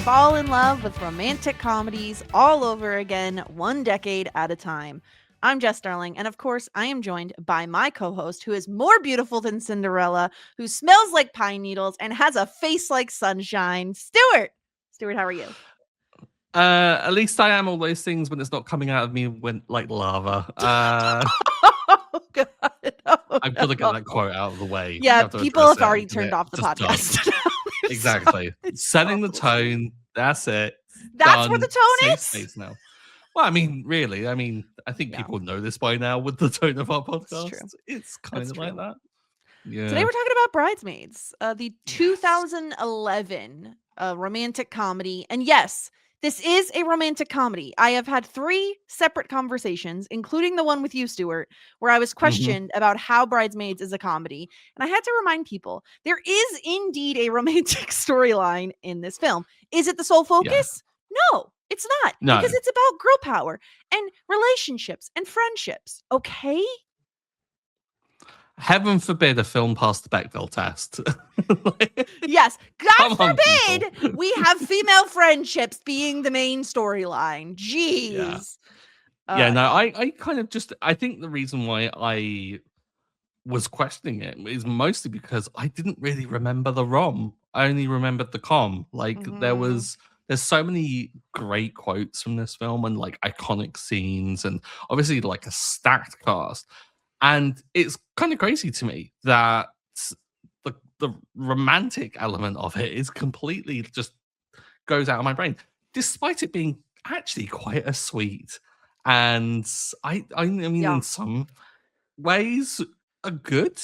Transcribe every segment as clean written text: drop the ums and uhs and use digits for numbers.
fall in love with romantic comedies all over again, one decade at a time. I'm Jess Darling, and of course, I am joined by my co host, who is more beautiful than Cinderella, who smells like pine needles, and has a face like sunshine, Stuart. Stuart, how are you? At least I am all those things when it's not coming out of me when like lava. Oh, God. Oh, I've got to get no. that quote out of the way. We Yeah, have to people address have it already and get turned it off the just done. podcast. Exactly. Setting the tone. That's it. That's where Done. the tone Safe is? space now. Well, I mean, really. I think Yeah. people know this by now with the tone of our It's true. podcast. It's kind That's of like true. that. Today Yeah. we're talking about Bridesmaids, the Yes. 2011 romantic comedy. And yes, this is a romantic comedy. I have had 3 separate conversations, including the one with you, Stuart, where I was hmm questioned about how Bridesmaids is a comedy. And I had to remind people there is indeed a romantic storyline in this film. Is it the sole Yeah. focus? No, it's not, because No. it's about girl power and relationships and friendships. Okay? Heaven forbid a film passed the Bechdel test. Yes, Come God on, people. forbid we have female friendships being the main storyline. Yeah. Jeez. Yeah, no, Yeah. I kind of just I think the reason why I was questioning it is mostly because I didn't really remember the ROM. I only remembered the com. Like Mhm. there's so many great quotes from this film and like iconic scenes and obviously like a stacked cast. And it's kind of crazy to me that the romantic element of it is completely just goes out of my brain, despite it being actually quite a sweet and I mean Yeah. in some ways a good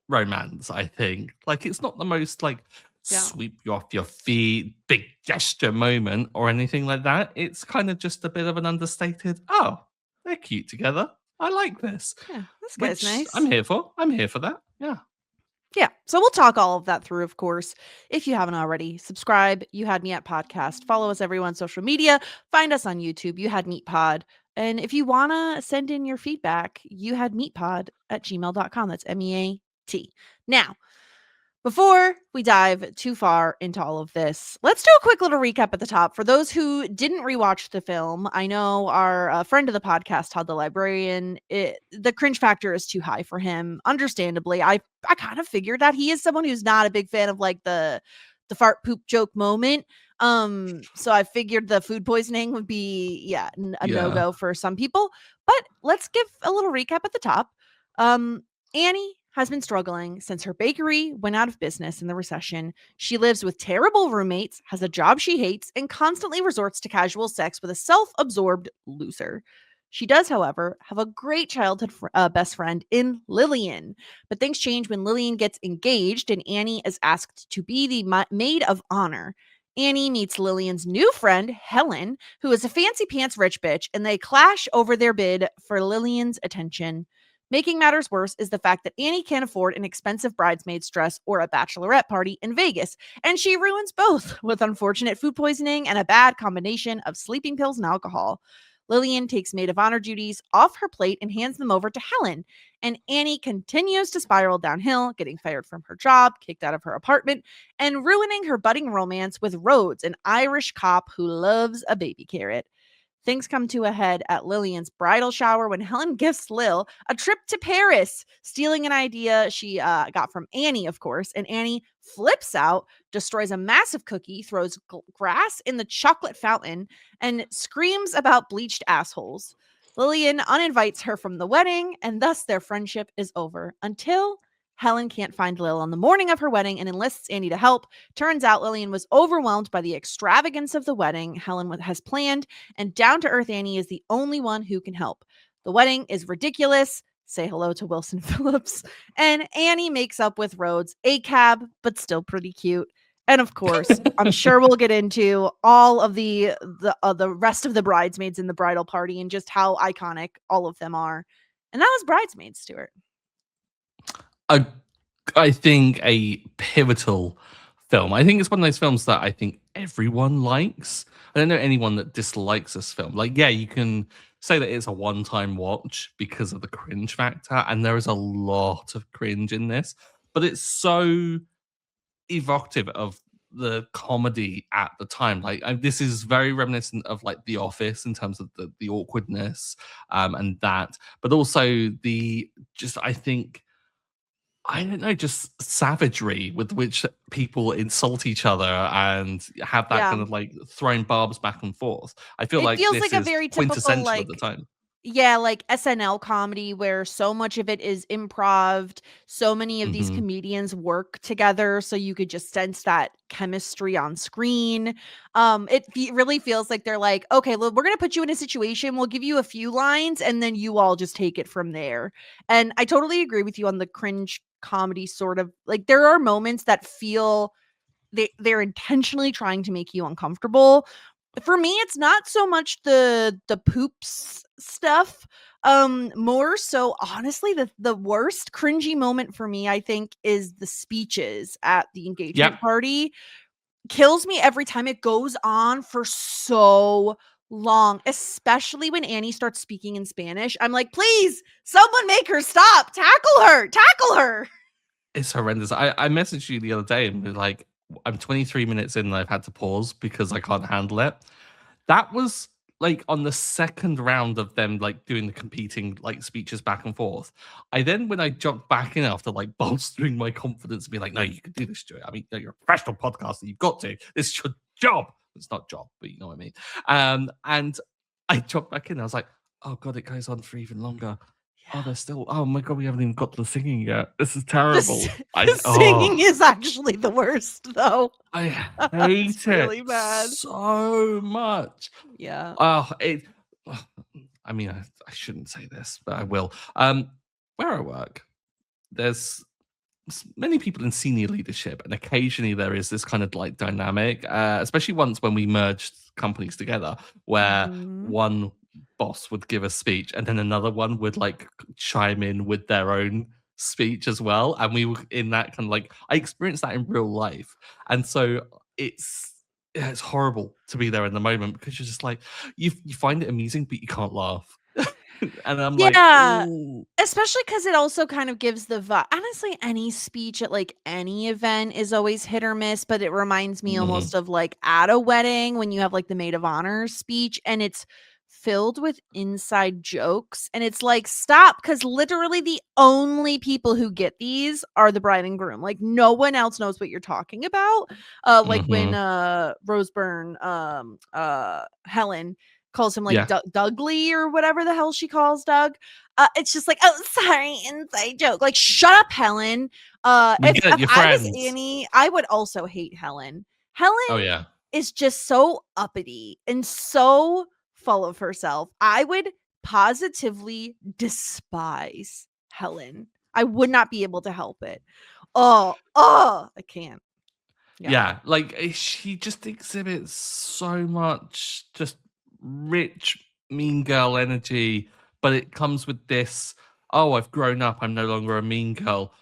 romance. I think like it's not the most like Yeah. sweep you off your feet, big gesture moment or anything like that. It's kind of just a bit of an understated. Oh, they're cute together. I like this, Yeah. This guy's which nice. I'm here for. I'm here for that. Yeah. Yeah. So we'll talk all of that through, of course. If you haven't already, subscribe. You Had Me at Podcast. Follow us everywhere on social media. Find us on YouTube. You Had Meat Pod. And if you want to send in your feedback, you had meatpod at gmail.com. That's MEAT. Now, before we dive too far into all of this, let's do a quick little recap at the top. For those who didn't rewatch the film, I know our friend of the podcast, Todd the Librarian, the cringe factor is too high for him. Understandably, I kind of figured that he is someone who's not a big fan of like the fart poop joke moment. So I figured the food poisoning would be a no Yeah. go for some people. But let's give a little recap at the top. Annie has been struggling since her bakery went out of business in the recession. She lives with terrible roommates, has a job she hates, and constantly resorts to casual sex with a self absorbed loser. She does, however, have a great childhood best friend in Lillian. But things change when Lillian gets engaged and Annie is asked to be the maid of honor. Annie meets Lillian's new friend, Helen, who is a fancy pants rich bitch, and they clash over their bid for Lillian's attention. Making matters worse is the fact that Annie can't afford an expensive bridesmaid's dress or a bachelorette party in Vegas, and she ruins both with unfortunate food poisoning and a bad combination of sleeping pills and alcohol. Lillian takes maid of honor duties off her plate and hands them over to Helen, and Annie continues to spiral downhill, getting fired from her job, kicked out of her apartment, and ruining her budding romance with Rhodes, an Irish cop who loves a baby carrot. Things come to a head at Lillian's bridal shower when Helen gifts Lil a trip to Paris, stealing an idea she got from Annie, of course. And Annie flips out, destroys a massive cookie, throws grass in the chocolate fountain, and screams about bleached assholes. Lillian uninvites her from the wedding, and thus their friendship is over until Helen can't find Lil on the morning of her wedding and enlists Annie to help. Turns out Lillian was overwhelmed by the extravagance of the wedding Helen has planned, and down to earth Annie is the only one who can help. The wedding is ridiculous. Say hello to Wilson Phillips. And Annie makes up with Rhodes, a cab, but still pretty cute. And of course, I'm sure we'll get into all of the rest of the bridesmaids in the bridal party and just how iconic all of them are. And that was Bridesmaids, Stuart. I think a pivotal film. I think it's one of those films that I think everyone likes. I don't know anyone that dislikes this film. Like, yeah, you can say that it's a one-time watch because of the cringe factor, and there is a lot of cringe in this, but it's so evocative of the comedy at the time. Like this is very reminiscent of like The Office in terms of the awkwardness and that, but also the just I think I don't know, just savagery with which people insult each other and have that Yeah. kind of like throwing barbs back and forth. I feel It like feels this like a is very typical, quintessential at the like, time. yeah, like SNL comedy where so much of it is improv. So many of these Hmm. comedians work together, so you could just sense that chemistry on screen. Really feels like they're like, okay, well, we're gonna put you in a situation. We'll give you a few lines, and then you all just take it from there. And I totally agree with you on the cringe comedy sort of like there are moments that feel they're intentionally trying to make you uncomfortable. For me, it's not so much the poops stuff. More so honestly, the worst cringy moment for me, I think, is the speeches at the Yep. engagement party. Kills me every time. It goes on for so long, especially when Annie starts speaking in Spanish. I'm like, please, someone make her stop. Tackle her. Tackle her. It's horrendous. I messaged you the other day and was like, I'm 23 minutes in and I've had to pause because I can't handle it. That was like on the second round of them like doing the competing like speeches back and forth. I then when I jumped back in after like bolstering my confidence and be like, no, you can do this, Stuart. I mean, you're a professional podcaster. You've got to. This is your job. It's not job, but you know what I mean. And I jumped back in. I was like, oh god, it goes on for even longer. Oh, Yeah. they're still. Oh my god, we haven't even got to the singing yet. This is The, s- terrible. the I singing is actually the worst, though. I It's hate it really bad. so much. Yeah. Oh, it. I mean, I shouldn't say this, but I will. Where I work, there's many people in senior leadership, and occasionally there is this kind of like dynamic, especially once when we merged companies together, where Mhm. one boss would give a speech and then another one would like chime in with their own speech as well. And we were in that kind of like, I experienced that in real life. And so it's, yeah, it's horrible to be there in the moment because you're just like, you find it amusing, but you can't laugh. And I'm like, Yeah, oh, especially because it also kind of gives the vibe. Honestly, any speech at, like, any event is always hit or miss, but it reminds me mhm, almost of, like, at a wedding when you have, like, the maid of honor speech, and it's filled with inside jokes, and it's like, "Stop! Because literally the only people who get these are the bride and groom, like, no one else knows what you're talking about." Like when, mhm, Roseburn, Helen calls him like yeah. Dudley or whatever the hell she calls Doug. It's just like, oh, sorry, inside joke. Like, shut up, Helen. We If get it, if your I was friends. Annie, I would also hate Helen. Helen Oh, yeah. is just so uppity and so full of herself. I would positively despise Helen. I would not be able to help it. Oh, I can't. Yeah, Yeah, like, she just exhibits so much just rich, mean girl energy, but it comes with this, "Oh, I've grown up, I'm no longer a mean girl."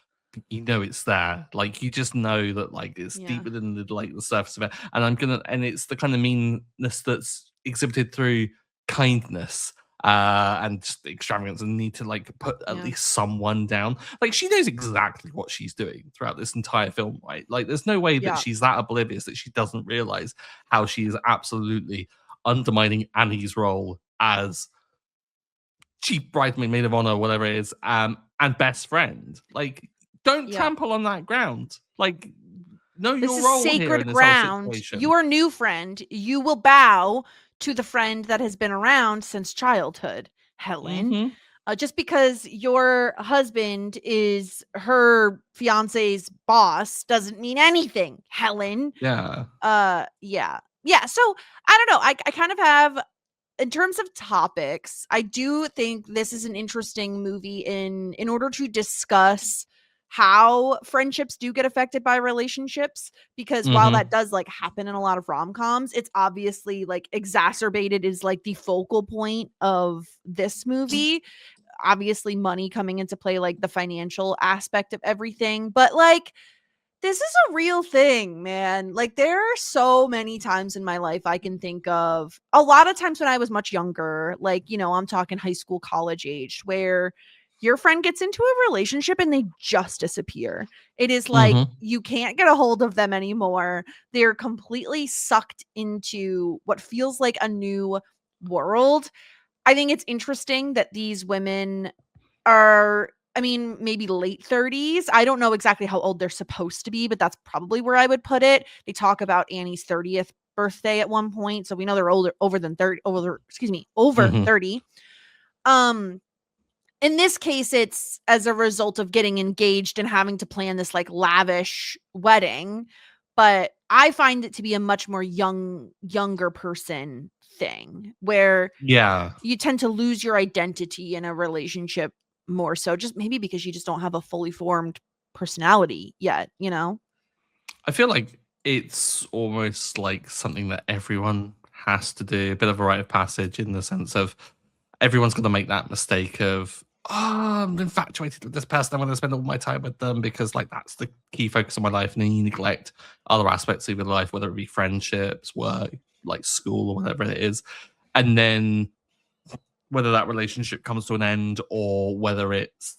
You know it's there. Like, you just know that, like, it's yeah, deeper than the surface of it, and it's the kind of meanness that's exhibited through kindness, and just extravagance and need to, like, put at yeah, least someone down. Like, she knows exactly what she's doing throughout this entire film, right? Like, there's no way that yeah, she's that oblivious that she doesn't realize how she is absolutely undermining Annie's role as chief bridesmaid, maid of honor, whatever it is, and best friend. Like, don't yeah. trample on that ground. Like, know This your is role here sacred in this whole ground. situation. Your new friend, you will bow to the friend that has been around since childhood, Helen. Hmm. Just because your husband is her fiance's boss doesn't mean anything, Helen. Yeah. Yeah. Yeah. So I don't know. I kind of have in terms of topics, I do think this is an interesting movie in order to discuss how friendships do get affected by relationships because while Hmm. that does like happen in a lot of rom-coms, it's obviously like exacerbated is like the focal point of this movie. Obviously money coming into play, like the financial aspect of everything, but like this is a real thing, man. Like, there are so many times in my life I can think of. A lot of times when I was much younger, like, I'm talking high school, college age, where your friend gets into a relationship and they just disappear. It is like Mm-hmm. you can't get a hold of them anymore. They're completely sucked into what feels like a new world. I think it's interesting that these women are, I mean, maybe late 30s. I don't know exactly how old they're supposed to be, but that's probably where I would put it. They talk about Annie's 30th birthday at one point, so we know they're older, over than 30, over Mm-hmm. 30. Um in this case, it's as a result of getting engaged and having to plan this like lavish wedding, but I find it to be a much more younger person thing, where Yeah. you tend to lose your identity in a relationship more so, just maybe because you just don't have a fully formed personality yet, you know? I feel like it's almost like something that everyone has to do, a bit of a rite of passage in the sense of everyone's going to make that mistake of, oh, I'm infatuated with this person. I want to spend all my time with them because, like, that's the key focus of my life. And then you neglect other aspects of your life, whether it be friendships, work, like school, or whatever it is. And then whether that relationship comes to an end or whether it's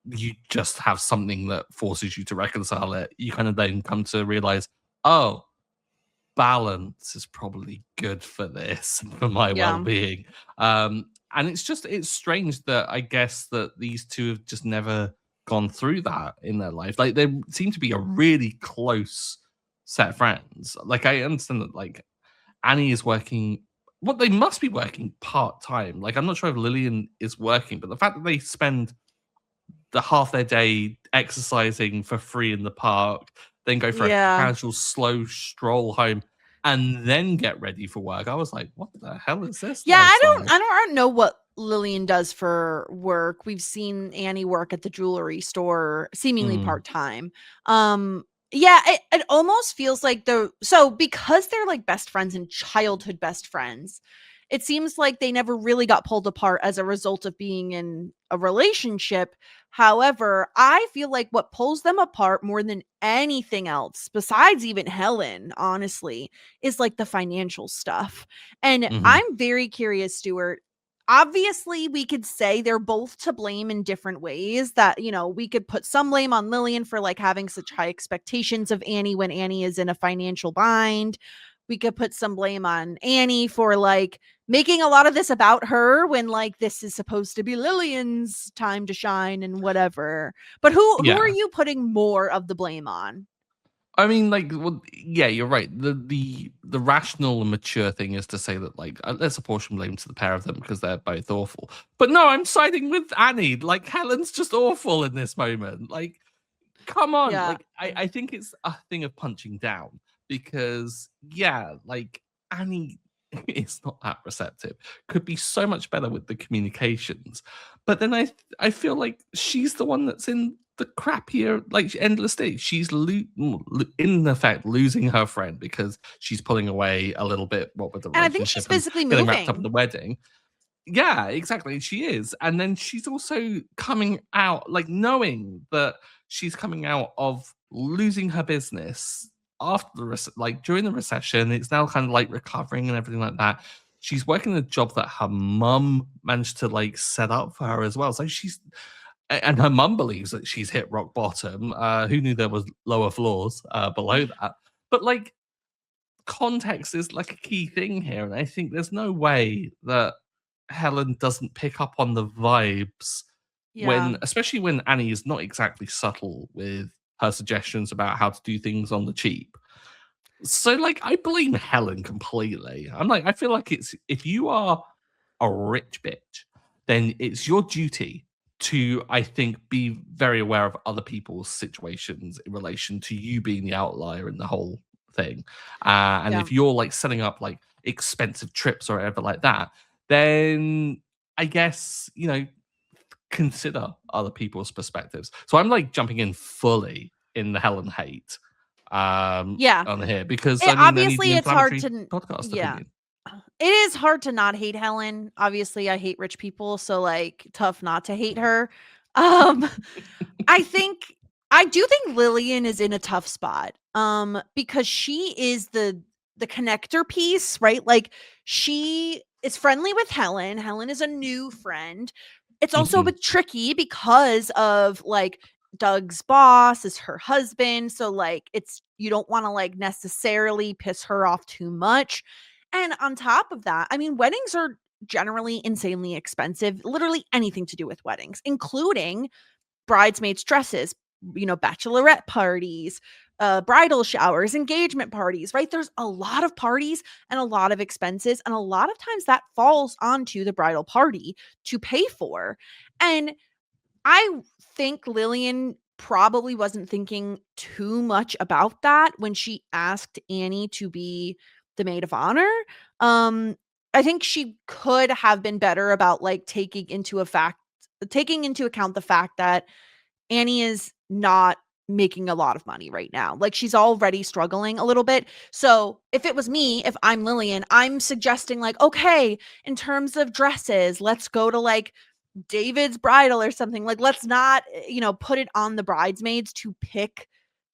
you just have something that forces you to reconcile it, you kind of then come to realize, oh, balance is probably good for this and for my Yeah. well-being. And it's strange that I guess that these two have just never gone through that in their life. Like they seem to be a really close set of friends. Like I understand that like Annie is working, well, they must be working part-time. Like I'm not sure if Lillian is working, but the fact that they spend the half their day exercising for free in the park, then go for a Yeah. casual, slow stroll home, and then get ready for work. I was like, what the hell is this Yeah, lifestyle? I don't know what Lillian does for work. We've seen Annie work at the jewelry store seemingly Mm, part-time. Yeah, it almost feels like so because they're like best friends and childhood best friends, it seems like they never really got pulled apart as a result of being in a relationship. However, I feel like what pulls them apart more than anything else, besides even Helen, honestly, is like the financial stuff. And mhm. I'm very curious, Stuart. Obviously, we could say they're both to blame in different ways. That, you know, we could put some blame on Lillian for like having such high expectations of Annie when Annie is in a financial bind. We could put some blame on Annie for like making a lot of this about her when like this is supposed to be Lillian's time to shine and whatever. But who are Yeah. you putting more of the blame on? I mean, like, well, yeah, you're right. The rational and mature thing is to say that, like, let's apportion blame to the pair of them because they're both awful. But no, I'm siding with Annie. Like, Helen's just awful in this moment. Like, come on. Yeah. Like, I think it's a thing of punching down because, yeah, like, Annie is not that receptive. Could be so much better with the communications. But then I feel like she's the one that's in the crappier, like, endless state. She's in effect losing her friend because she's pulling away a little bit, what with the And I think she's relationship and physically getting wrapped up in moving. the wedding. Yeah, exactly. She is. And then she's also coming out, like knowing that she's coming out of losing her business after like during the recession. It's now kind of like recovering and everything like that. She's working a job that her mum managed to like set up for her as well. So and her mum believes that she's hit rock bottom. Who knew there was lower floors below that? But like context is like a key thing here, and I think there's no way that Helen doesn't pick up on the vibes Yeah. when, especially when Annie is not exactly subtle with her suggestions about how to do things on the cheap. So, like, I blame Helen completely. I'm like, I feel like it's if you are a rich bitch, then it's your duty to, I think, be very aware of other people's situations in relation to you being the outlier in the whole thing. And Yeah. if you're like setting up like expensive trips or whatever like that, then I guess, consider other people's perspectives. So I'm like jumping in fully in the Helen hate Yeah. on here because It, I mean I need the obviously, it's hard inflammatory to, podcast yeah. opinion. It is hard to not hate Helen. Obviously, I hate rich people, so like tough not to hate her. Um I think I do think Lillian is in a tough spot. Because she is the connector piece, right? Like she is friendly with Helen. Helen is a new friend. It's also a Mhm. bit tricky because of like Doug's boss is her husband. So like it's you don't want to like necessarily piss her off too much. And on top of that, I mean, weddings are generally insanely expensive, literally anything to do with weddings, including bridesmaids' dresses, bachelorette parties, bridal showers, engagement parties, right? There's a lot of parties and a lot of expenses. And a lot of times that falls onto the bridal party to pay for. And I think Lillian probably wasn't thinking too much about that when she asked Annie to be the maid of honor. Um, I think she could have been better about like taking into account the fact that Annie is not making a lot of money right now. Like she's already struggling a little bit. So if it was me, if I'm Lillian, I'm suggesting like, okay, in terms of dresses, let's go to like David's bridal or something. Like let's not, put it on the bridesmaids to pick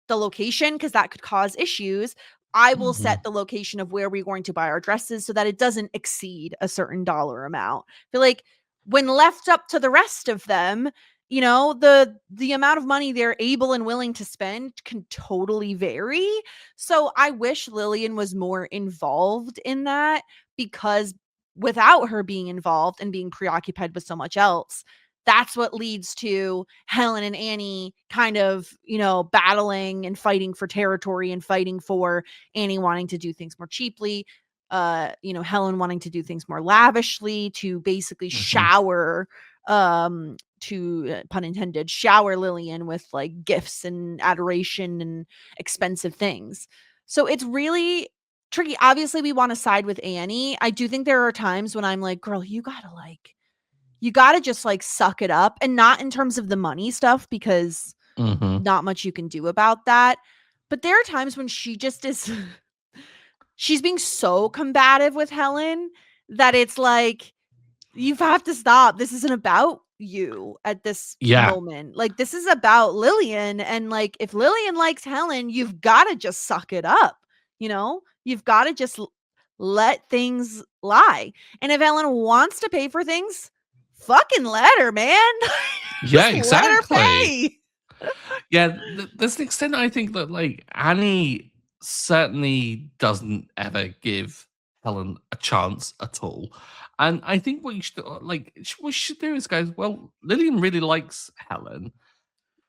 the location because that could cause issues. I will Mhm. set the location of where we're going to buy our dresses so that it doesn't exceed a certain dollar amount. I feel like when left up to the rest of them, the amount of money they're able and willing to spend can totally vary. So I wish Lillian was more involved in that because without her being involved and being preoccupied with so much else, that's what leads to Helen and Annie kind of, battling and fighting for territory and fighting for Annie wanting to do things more cheaply, Helen wanting to do things more lavishly to basically Mhm. shower to pun intended shower Lillian with like gifts and adoration and expensive things. So it's really tricky. Obviously we want to side with Annie. I do think there are times when I'm like, girl, you got to just like suck it up, and not in terms of the money stuff because Mhm. not much you can do about that. But there are times when she just is she's being so combative with Helen that it's like you have to stop. This isn't about you at this Yeah. moment. Like this is about Lillian, and like if Lillian likes Helen, you've got to just suck it up. You've got to just let things lie. And if Helen wants to pay for things, fucking let her, man. Yeah, Just let her exactly. pay. Yeah, there's an extent I think that like Annie certainly doesn't ever give Helen a chance at all. And I think what you should what you should do is guys, well, Lillian really likes Helen.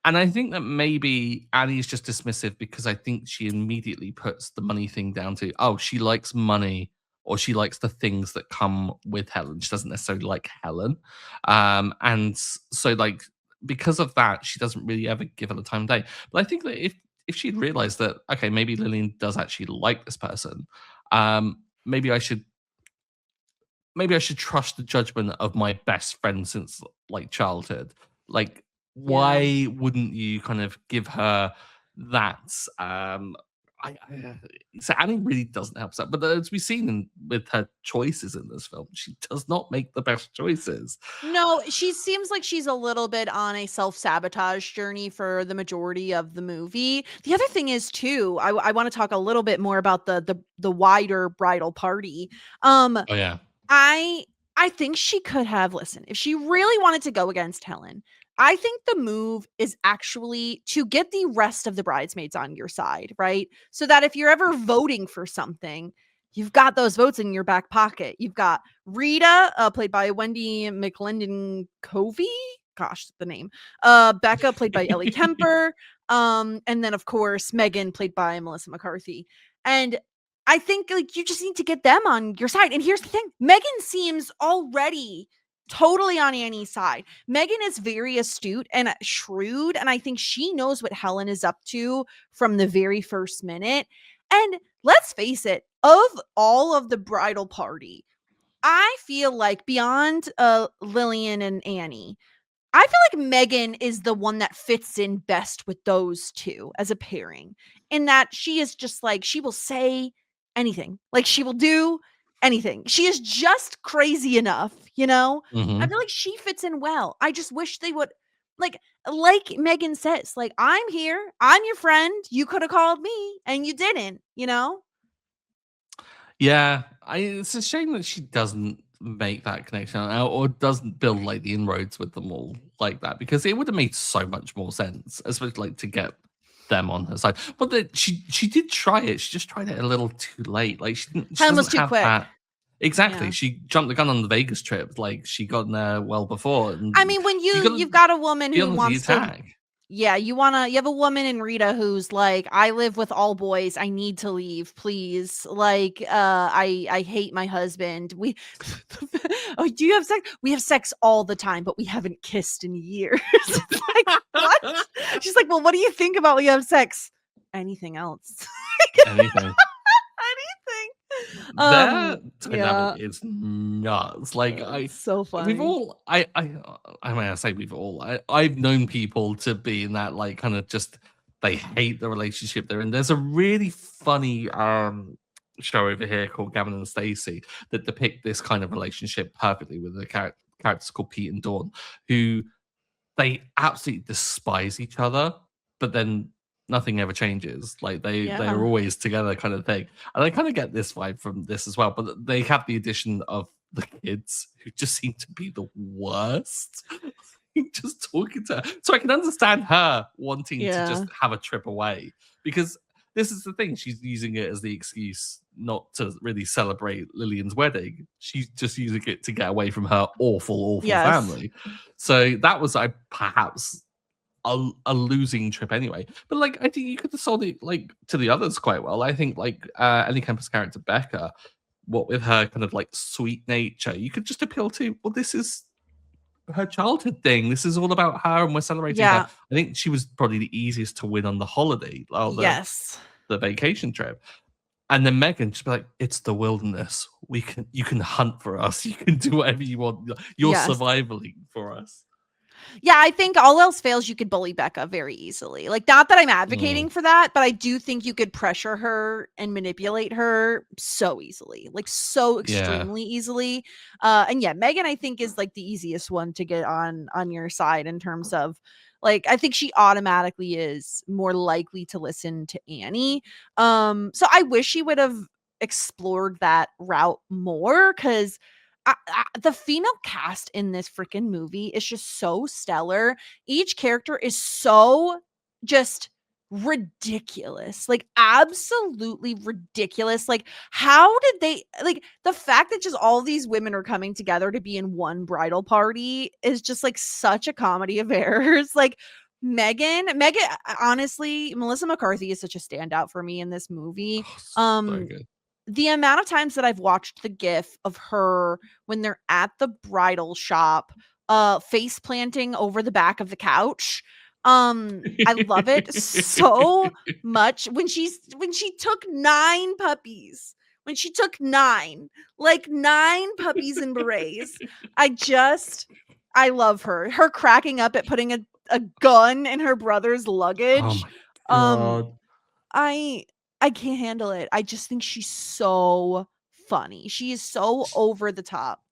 And I think that maybe Annie's just dismissive because I think she immediately puts the money thing down to, oh, she likes money or she likes the things that come with Helen. She doesn't necessarily like Helen. So like because of that, she doesn't really ever give her the time of day. But I think that if she'd realized that, okay, maybe Lillian does actually like this person, maybe I should trust the judgment of my best friend since like childhood. Like, Yeah. why wouldn't you kind of give her that? So Annie really doesn't help that, but as we've seen with her choices in this film, she does not make the best choices. No, she seems like she's a little bit on a self-sabotage journey for the majority of the movie. The other thing is too, I want to talk a little bit more about the wider bridal party. Um Oh yeah. I I think she could have listened. If she really wanted to go against Helen, I think the move is actually to get the rest of the bridesmaids on your side, right? So that if you're ever voting for something, you've got those votes in your back pocket. You've got Rita, played by Wendy McLendon Covey. Gosh, the name. Becca, played by Ellie Kemper. And then of course Megan, played by Melissa McCarthy. And I think like you just need to get them on your side. And here's the thing: Megan seems already totally on Annie's side. Megan is very astute and shrewd, and I think she knows what Helen is up to from the very first minute. And let's face it, of all of the bridal party, I feel like beyond Lillian and Annie, I feel like Megan is the one that fits in best with those two as a pairing, in that she is just like, she will say anything. Like, she will do anything. She is just crazy enough, you know? I Hmm. feel like she fits in well. I just wish they would, like Megan says, like, I'm here. I'm your friend. You could have called me and you didn't, you know? Yeah, it's a shame that she doesn't make that connection or doesn't build like the inroads with them all like that, because it would have made so much more sense, especially like to get them on her side. But she did try it. She just tried it a little too late. Like she Time was doesn't too have quick. that. Exactly. Yeah. She jumped the gun on the Vegas trip. Like she got in there well before. And I mean, when you've got a woman be who on the wants to, attack. yeah, you have a woman in Rita who's like, I live with all boys. I need to leave, please. Like, I hate my husband. We, oh, do you have sex? We have sex all the time, but we haven't kissed in years. It's like, what? She's like, well, what do you think about when you have sex? Anything else? Anything. Anything. Their dynamic Yeah. is nuts. Like It's so funny. we've all I mean I say we've all I've known people to be in that like kind of just they hate the relationship they're in. There's a really funny show over here called Gavin and Stacey that depict this kind of relationship perfectly with the characters called Pete and Dawn, who they absolutely despise each other, but then nothing ever changes. Like they're Yeah. always together, kind of thing. And I kind of get this vibe from this as well. But they have the addition of the kids who just seem to be the worst. Just talking to her. So I can understand her wanting to just have a trip away, because this is the thing. She's using it as the excuse not to really celebrate Lillian's wedding. She's just using it to get away from her awful family. So that was perhaps a losing trip anyway. But like I think you could have sold it like to the others quite well. I think like Ellie Kemper's character Becca, what with her kind of like sweet nature, you could just appeal to, well, this is her childhood thing. This is all about her, and we're celebrating her. I think she was probably the easiest to win on the holiday, or the vacation trip. And then Megan just be like, it's the wilderness. You can hunt for us. You can do whatever you want. You're surviving for us. Yeah, I think all else fails, you could bully Becca very easily. Like, not that I'm advocating for that, but I do think you could pressure her and manipulate her so easily, like so extremely easily. And yeah, Megan, I think, is like the easiest one to get on your side in terms of, like, I think she automatically is more likely to listen to Annie. So I wish she would have explored that route more, because the female cast in this freaking movie is just so stellar. Each character is so just ridiculous, like absolutely ridiculous. Like, how did they, like, the fact that just all these women are coming together to be in one bridal party is just like such a comedy of errors. Like, Megan, honestly, Melissa McCarthy is such a standout for me in this movie. So good. The amount of times that I've watched the gif of her when they're at the bridal shop, face planting over the back of the couch. I love it so much. When she took 9 puppies, when she took 9 puppies in berets. I love her. Her cracking up at putting a gun in her brother's luggage. Oh my God. I can't handle it. I just think she's so funny. She is so over the top.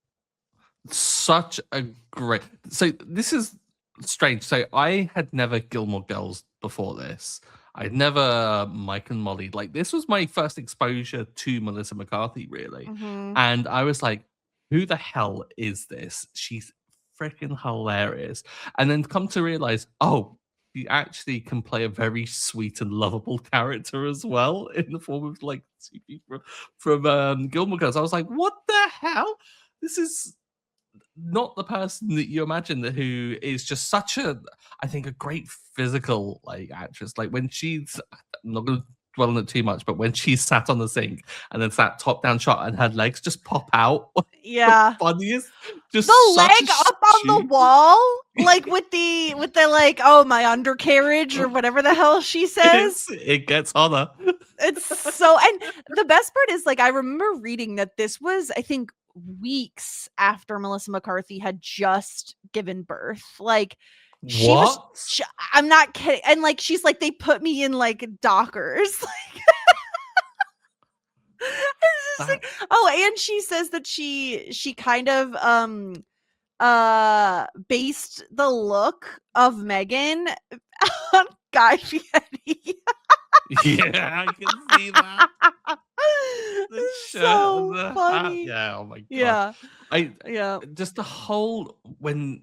Such a great. So this is strange. So I had never Gilmore Girls before this. I'd never Mike and Molly. Like, this was my first exposure to Melissa McCarthy, really. And I was like, who the hell is this? She's freaking hilarious. And then come to realize, oh, she actually can play a very sweet and lovable character as well, in the form of like from Gilmore Girls. I was like, what the hell? This is not the person that you imagine, that who is just such a, I think, a great physical like actress. Like when she's, I'm not going to dwell on it too much, but when she's sat on the sink and then that top down shot and her legs just pop out. Yeah. The funniest. Just the leg up on the wall, like with the like, oh, my undercarriage or whatever the hell she says. It gets hotter. It's so, and the best part is, like, I remember reading that this was, I think, weeks after Melissa McCarthy had just given birth. Like, I'm not kidding. And like, she's like, they put me in like Dockers. Like, oh, and she says that she kind of based the look of Megan on Guy Fieri. Yeah, I can see that. The shirt and So the hat. funny. Yeah, oh my god. Yeah. I Yeah. just the whole when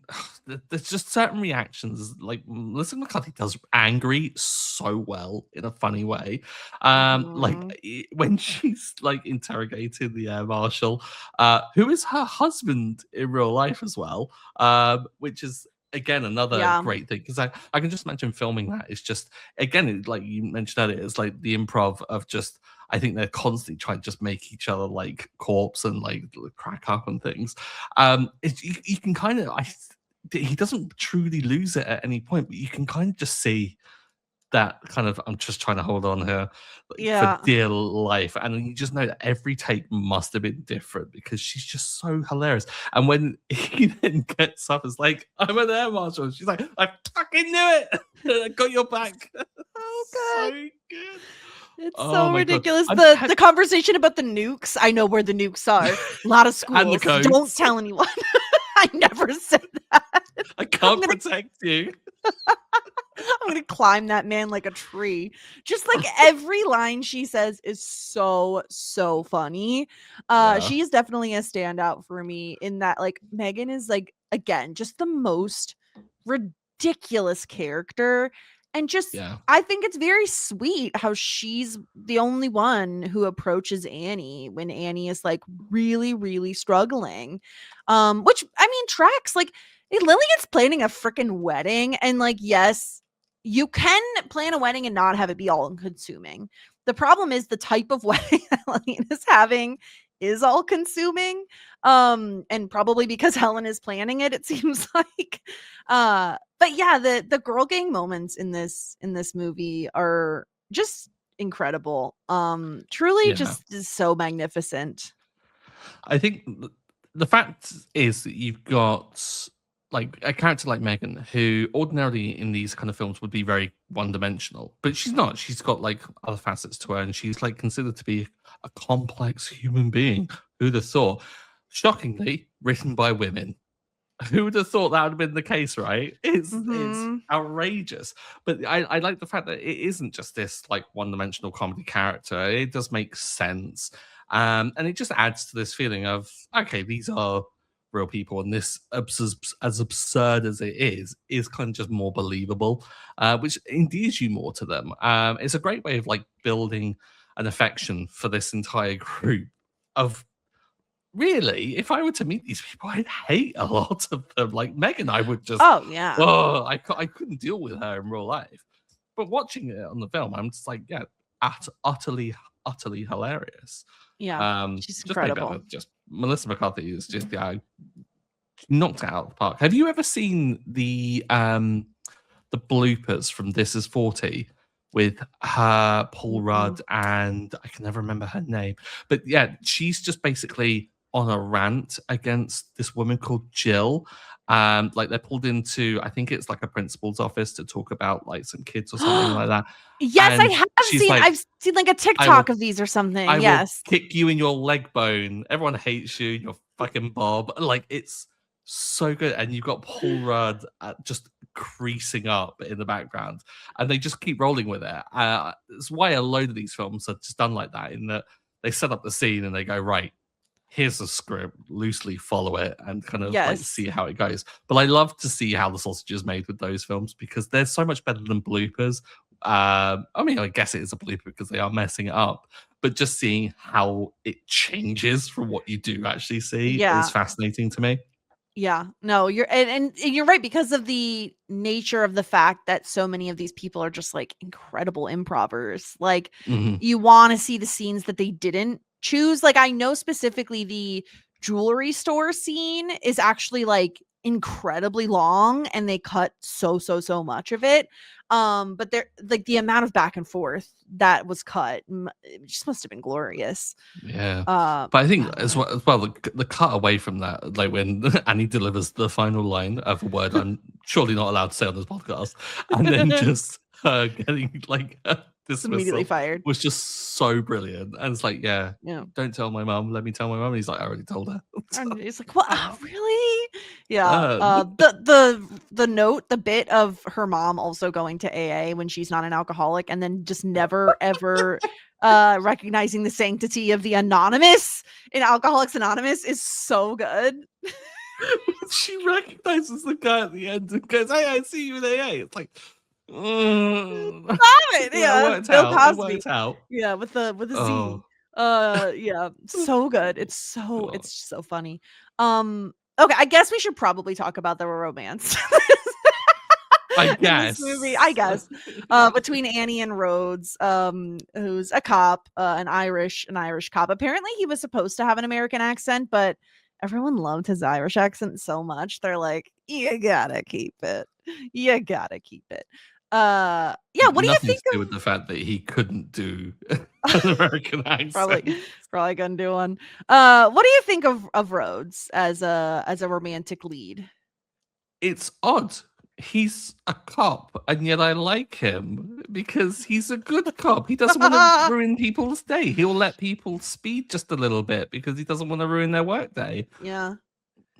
there's just certain reactions like Melissa McCarthy does angry so well in a funny way. Like Mhm. when she's like interrogating the air marshal, who is her husband in real life as well, which is again another Yeah. great thing because I can just imagine filming that. It's just again like you mentioned earlier, it's like the improv of just I think they're constantly trying to just make each other like corpse and like crack up and things. You can kind of he doesn't truly lose it at any point, but you can kind of just see that kind of I'm just trying to hold on here like, for Yeah. dear life, and you just know that every take must have been different because she's just so hilarious. And when he then gets up, it's like I'm an air marshal. She's like, I fucking knew it. I got your back. Oh So god. good. It's Oh so my god. ridiculous. I'm The conversation about the nukes. I know where the nukes are. A lot of and the schools. Don't codes. tell anyone. I never said that. I can't gonna- protect you. I'm gonna climb that man like a tree. Just like every line she says is so funny. Yeah. She is definitely a standout for me in that like Megan is like again just the most ridiculous character. And just Yeah. I think it's very sweet how she's the only one who approaches Annie when Annie is like really, really struggling. Which I mean tracks like Lillian's planning a freaking wedding, and like, yes, you can plan a wedding and not have it be all consuming. The problem is the type of wedding that Lillian is having is all consuming. And probably because Helen is planning it, it seems like. But yeah, the girl gang moments in this movie are just incredible. Truly Yeah. just is so magnificent. I think the fact is that you've got like a character like Megan, who ordinarily in these kind of films would be very one dimensional, but she's not. She's got like other facets to her, and she's like considered to be a complex human being. Who'd have thought? Shockingly, written by women. Who would have thought that would have been the case, right? It's Mhm. outrageous. But I like the fact that it isn't just this like one-dimensional comedy character. It does make sense. And it just adds to this feeling of okay, these are real people, and this as absurd as it is kind of just more believable, which endears you more to them. It's a great way of like building an affection for this entire group of really, if I were to meet these people, I'd hate a lot of them. Like Megan, I would just, Oh yeah. oh, I couldn't deal with her in real life. But watching it on the film, I'm just like, yeah, utterly hilarious. Yeah. She's Just made better. incredible. Just Melissa McCarthy is just yeah, knocked it out of the park. Have you ever seen the bloopers from This Is 40 with her, Paul Rudd, and I can never remember her name. But yeah, she's just basically on a rant against this woman called Jill. Like they're pulled into, I think it's like a principal's office to talk about like some kids or something like that. Yes, And she's like, I've seen like a TikTok of these or something. I will Yes. kick you in your leg bone. Everyone hates you. You're fucking Bob. Like it's so good. And you've got Paul Rudd just creasing up in the background, and they just keep rolling with it. It's why a load of these films are just done like that. In that they set up the scene and they go right. Here's the script, loosely follow it and kind of like Yes. see how it goes. But I love to see how the sausage is made with those films because they're so much better than bloopers. I mean, I guess it is a blooper because they are messing it up, but just seeing how it changes from what you do actually see Yeah. is fascinating to me. Yeah. No, and you're right because of the nature of the fact that so many of these people are just like incredible improvers. Like Mhm. you want to see the scenes that they didn't choose. Like I know specifically the jewelry store scene is actually like incredibly long and they cut so much of it. But they're like the amount of back and forth that was cut it just must have been glorious. Yeah, Uh but I think as well the cut away from that, like when Annie delivers the final line of a word I'm surely not allowed to say on this podcast, and then just her getting like a immediately dismissal fired. was just so brilliant. And it's like, yeah, Yeah. don't tell my mum, let me tell my mum. And he's like, I already told her. And it's like, "What? Really?" Yeah. Um, The the bit of her mom also going to AA when she's not an alcoholic, and then just never ever recognizing the sanctity of the anonymous in Alcoholics Anonymous is so good. She recognizes the guy at the end and goes, "Hey, I see you in AA." It's like, Stop it. yeah, it Yeah, worked Bill out. It Cosby. worked out. Yeah, with a Oh, Z. Yeah, so good. God. It's so funny. Okay, I guess we should probably talk about the romance I in this movie, I guess. guess. Between Annie and Rhodes, who's a cop, an Irish cop. Apparently he was supposed to have an American accent, but everyone loved his Irish accent so much. They're like, you gotta keep it. You gotta keep it. Yeah, what do you Nothing think to do with the fact that he couldn't do an of American probably accent. probably gonna do one. What do you think of Rhodes as a romantic lead? It's odd. He's a cop, and yet I like him because he's a good cop. He doesn't want to ruin people's day. He'll let people speed just a little bit because he doesn't want to ruin their workday. Yeah.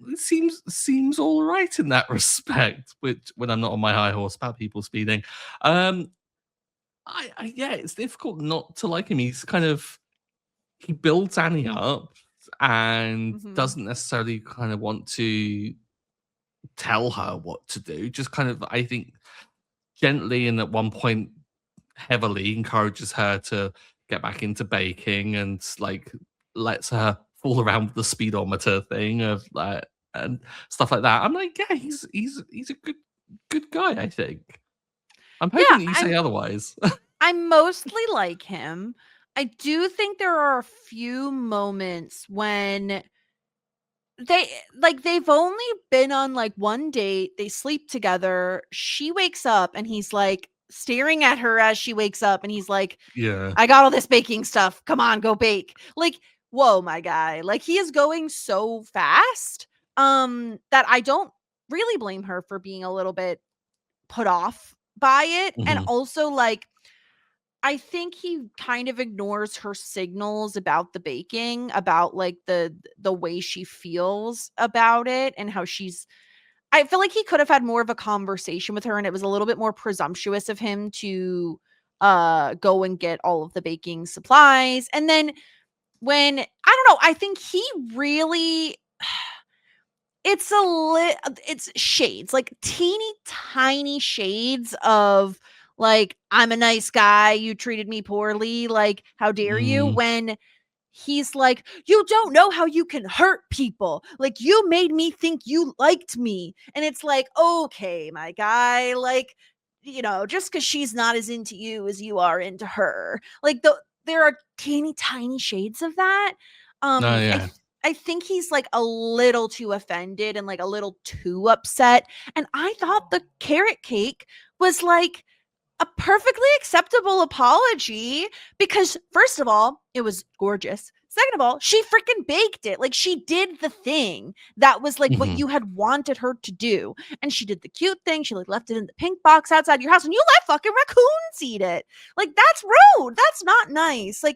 It seems all right in that respect. Which, when I'm not on my high horse about people speeding, um, yeah, it's difficult not to like him. He builds Annie up and Mhm. doesn't necessarily kind of want to tell her what to do. Just kind of, I think, gently and at one point heavily encourages her to get back into baking and like lets her fool around with the speedometer thing of like and stuff like that. I'm like, yeah, he's a good guy, I think. I'm Yeah, hoping that you say I'm otherwise. I mostly like him. I do think there are a few moments when they they've only been on like one date, they sleep together, she wakes up and he's like staring at her as she wakes up and he's like, Yeah. I got all this baking stuff. Come on, go bake. Like, whoa, my guy. Like he is going so fast that I don't really blame her for being a little bit put off by it. And Mhm. also like I think he kind of ignores her signals about the baking, about like the way she feels about it and how she's I feel like he could have had more of a conversation with her and it was a little bit more presumptuous of him to go and get all of the baking supplies. And then when I don't know, I think he really it's shades, like teeny tiny shades of like, I'm a nice guy, you treated me poorly, like, how dare you? Mm. When he's like, you don't know how you can hurt people. Like, you made me think you liked me. And it's like, okay, my guy, like, just because she's not as into you as you are into her. Like, there are teeny tiny shades of that. Oh, Um, I yeah. th- I think he's like a little too offended and like a little too upset. And I thought the carrot cake was like a perfectly acceptable apology because, first of all, it was gorgeous. Second of all, she freaking baked it. Like, she did the thing that was like what Mhm. you had wanted her to do. And she did the cute thing. She like left it in the pink box outside your house and you let fucking raccoons eat it. Like, that's rude. That's not nice. Like,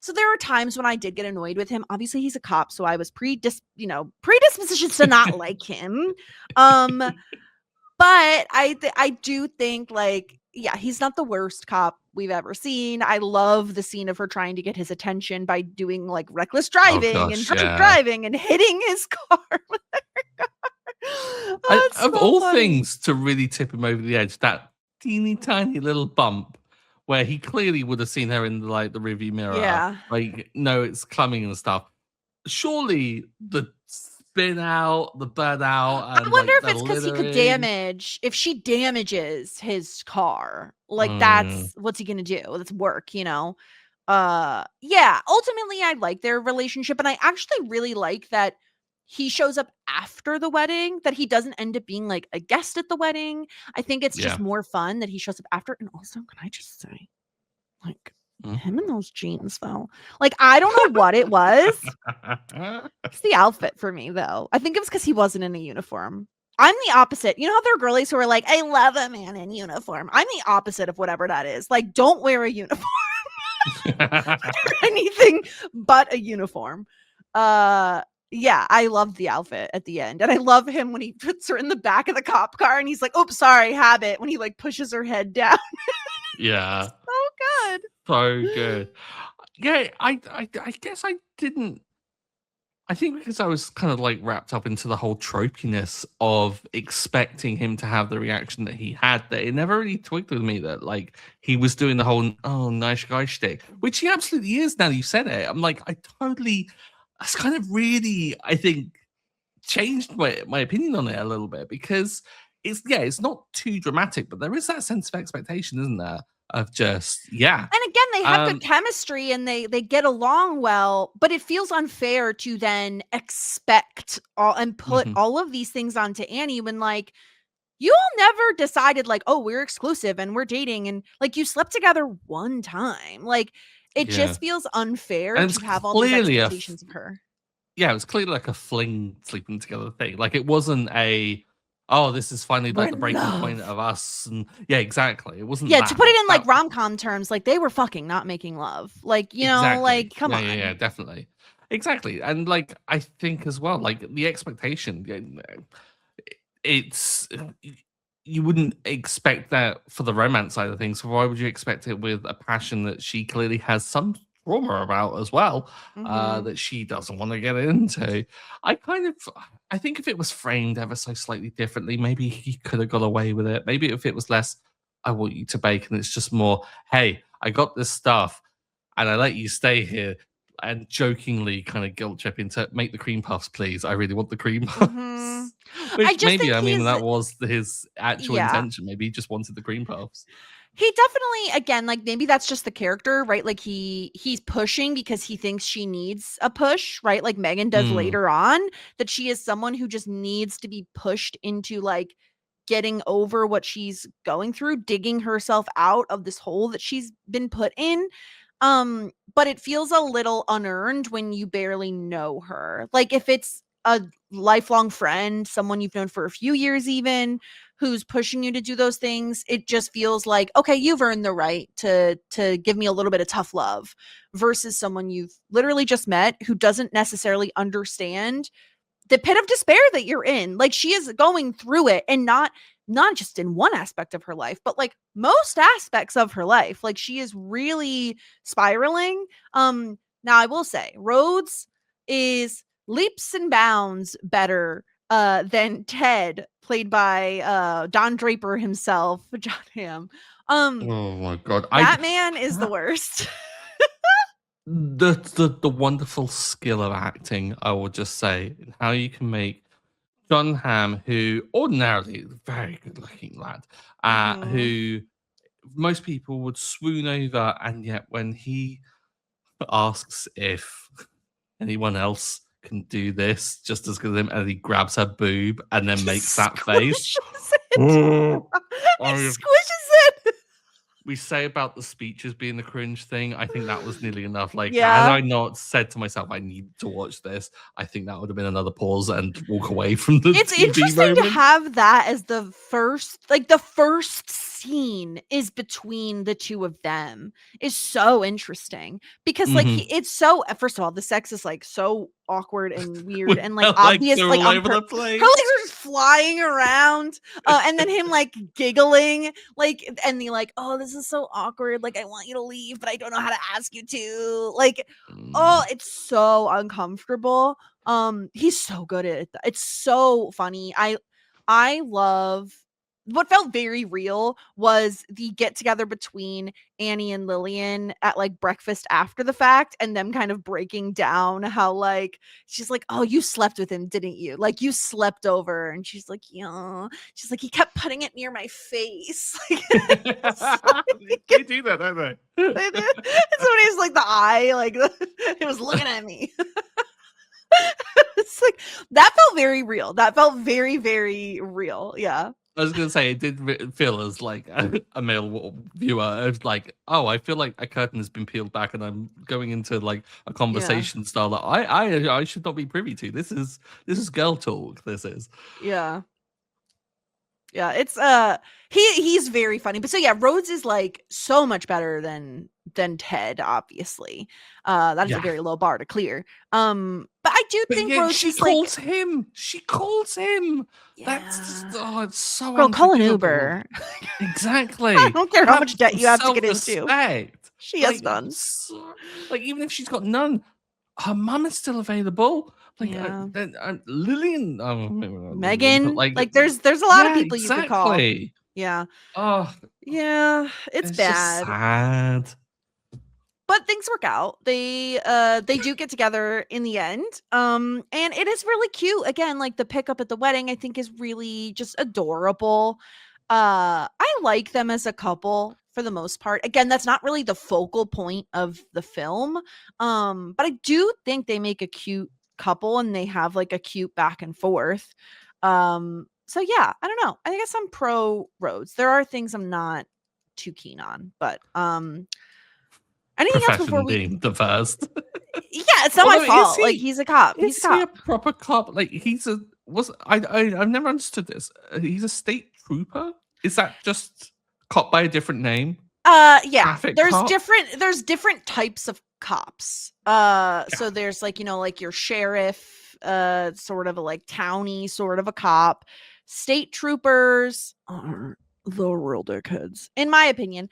so there are times when I did get annoyed with him. Obviously, he's a cop, so I was predispositions to not like him. Um, but I do think, like, yeah, he's not the worst cop we've ever seen. I love the scene of her trying to get his attention by doing, like, reckless Oh driving and gosh, drunk yeah. driving and hitting his car with her car. I Oh, it's of so all funny. things to really tip him over the edge, that teeny tiny little bump where he clearly would have seen her in, like, the rearview mirror, Yeah. like, no, it's coming and stuff. Surely the spin out, the I burnout, and, wonder like, if the it's because littering. if she damages his car, like, Mm, that's what's he gonna do? That's work, you know? Yeah, ultimately, I like their relationship, and I actually really like that he shows up after the wedding, that he doesn't end up being, like, a guest at the wedding. I think it's just yeah. more fun that he shows up after, and also, can I just say, like, Mm. him in those jeans, though, like, I don't know what it was. It's the outfit for me, though. I think it was because he wasn't in a uniform. I'm the opposite. You know how there are girlies who are like, I love a man in uniform. I'm the opposite of whatever that is. Like, don't wear a uniform. Anything but a uniform. Yeah, I loved the outfit at the end. And I love him when he puts her in the back of the cop car and he's like, "Oops, sorry, habit," when he like pushes her head down. Yeah, So good. so good. Yeah, I guess I didn't. I think because I was kind of like wrapped up into the whole tropiness of expecting him to have the reaction that he had, that it never really twigged with me that like he was doing the whole "oh nice guy" shtick, which he absolutely is. Now you said it, I'm like, I totally. That's kind of really, I think, changed my opinion on it a little bit, because it's not too dramatic, but there is that sense of expectation, isn't there? Of just And again, they have good um, chemistry and they get along well, but it feels unfair to then expect all and put mhm, all of these things onto Annie when like you all never decided like, "Oh, we're exclusive and we're dating," and like you slept together one time. Like it yeah, just feels unfair and it to was have all these clearly expectations of her. yeah, it was clearly like a fling sleeping together thing. Like it wasn't a, oh, this is finally We're like the in breaking point love. of us, and yeah, exactly. It wasn't Yeah, to put that. it in That like rom-com terms, like they were fucking not making love. Like, exactly. like come Yeah, on. definitely. Exactly. And like I think as well, like the expectation, it's you wouldn't expect that for the romance side of things. So why would you expect it with a passion that she clearly has some trauma about as well, Mhm. that she doesn't want to get into? I kind of, I think if it was framed ever so slightly differently, maybe he could have got away with it. Maybe if it was less, "I want you to bake," and it's just more, "Hey, I got this stuff and I let you stay here," and jokingly kind of guilt trip into, "Make the cream puffs, please. I really want the cream Mhm. puffs." I Which just maybe, think I mean, he's that was his actual yeah. intention. Maybe he just wanted the cream puffs. He definitely again, like maybe that's just the character, right? Like he's pushing because he thinks she needs a push, right? Like Megan does Mm, later on, that she is someone who just needs to be pushed into like getting over what she's going through, digging herself out of this hole that she's been put in. But it feels a little unearned when you barely know her. Like if it's a lifelong friend, someone you've known for a few years even, who's pushing you to do those things, it just feels like, okay, you've earned the right to give me a little bit of tough love, versus someone you've literally just met who doesn't necessarily understand the pit of despair that you're in. Like she is going through it, and not just in one aspect of her life, but like most aspects of her life. Like she is really spiraling. Now I will say Rhodes is leaps and bounds better than Ted, played by Don Draper himself, John Hamm. Um oh my god! I that man is the that, worst. the wonderful skill of acting, I will just say, and how you can make John Hamm, who ordinarily is a very good looking lad, Mhm. who most people would swoon over, and yet when he asks if anyone else can do this just as good as him, and he grabs her boob and then He makes that face. squishes it. Oh, He I squishes it. we say about the speeches being the cringe thing. I think that was nearly enough. Like, had Yeah. I not said to myself, I need to watch this, I think that would have been another pause and walk away from the It's TV interesting to moment. have that as the first scene is between the two of them is so interesting because like Hmm. it's so first of all, the sex is like so awkward and weird With and like her legs obvious, are like all on over per the her legs place. are just flying around. And then him like giggling, like and the like, oh, this is so awkward. Like I want you to leave, but I don't know how to ask you to. Like, oh, Mm. it's so uncomfortable. He's so good at it. It's so funny. I love what felt very real was the get together between Annie and Lillian at like breakfast after the fact, and them kind of breaking down how like she's like, "Oh, you slept with him, didn't you? Like you slept over." And she's like, "Yeah." She's like, "He kept putting it near my face." Like, it's They like do that, don't they? and somebody's like the eye, like it was looking at me. It's like that felt very real. That felt very, very real. Yeah. I was gonna say it did feel as like a male viewer of like, oh, I feel like a curtain has been peeled back, and I'm going into like a Yeah. conversation style that I should not be privy to. This is girl talk. This is. Yeah. Yeah, it's he's very funny. But so yeah, Rhodes is like so much better than Ted, obviously. That is a Yeah. very low bar to clear. But I do But think yet Rhodes she is like, calls him. She calls him. That's just, yeah, oh, it's so girl, call an unforgivable. Uber. I Exactly. don't care how Have much debt some you have to get into. self-respect. She has Like, none. like even if she's got none, her mum is still available. Like, Yeah. Lillian, oh, maybe not Lillian, but Megan, like, like there's a lot of yeah, people you could call. exactly. Yeah. Oh, Yeah, it's it's just bad. sad. But things work out. They do get together in the end. And it is really cute. Again, like the pickup at the wedding I think is really just adorable. I like them as a couple for the most part. Again, that's not really the focal point of the film. But I do think they make a cute couple and they have like a cute back and forth. So yeah, I don't know. I guess I'm pro Rhodes. There are things I'm not too keen on, but anything else before Profession we deemed the first. yeah, it's not my Although fault. Like he's a cop. He's a is he a cop. proper cop? Like he's a was I've never understood this. He's a state trooper. Is that just cop by a different name? Yeah. Traffic There's cop. different types of cops. So Yeah. there's like, like your sheriff, sort of a like towny sort of a cop. State troopers are the real dickheads, in my opinion.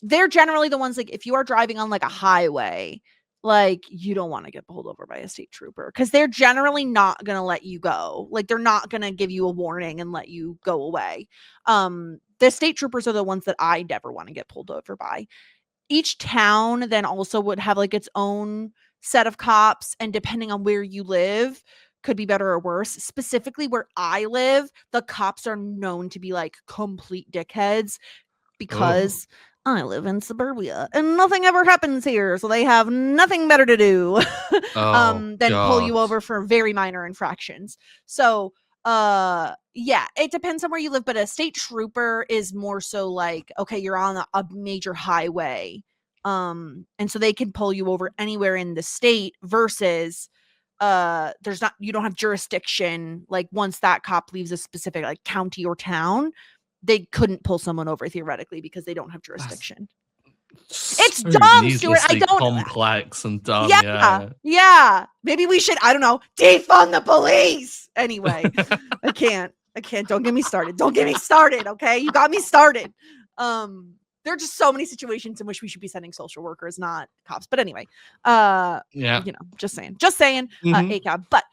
They're generally the ones like if you are driving on like a highway, like you don't want to get pulled over by a state trooper because they're generally not gonna let you go. Like they're not gonna give you a warning and let you go away. The state troopers are the ones that I never want to get pulled over by. Each town then also would have like its own set of cops, and depending on where you live, could be better or worse. Specifically where I live, the cops are known to be like complete dickheads Oh. because I live in suburbia and nothing ever happens here, so they have nothing better to do Oh than pull God. you over for very minor infractions. So yeah, it depends on where you live, but a state trooper is more so like, okay, you're on a major highway, and so they can pull you over anywhere in the state versus there's not, you don't have jurisdiction. Like once that cop leaves a specific like county or town, they couldn't pull someone over theoretically because they don't have That's jurisdiction. It's so dumb, Stuart. I needlessly don't. complex and dumb. Yeah, Yeah. yeah. Maybe we should, I don't know, defund the police. Anyway, I can't. I can't. Don't get me started. Don't get me started. Okay, you got me started. There are just so many situations in which we should be sending social workers, not cops. But anyway, Yeah. just saying, Hmm. ACAB. But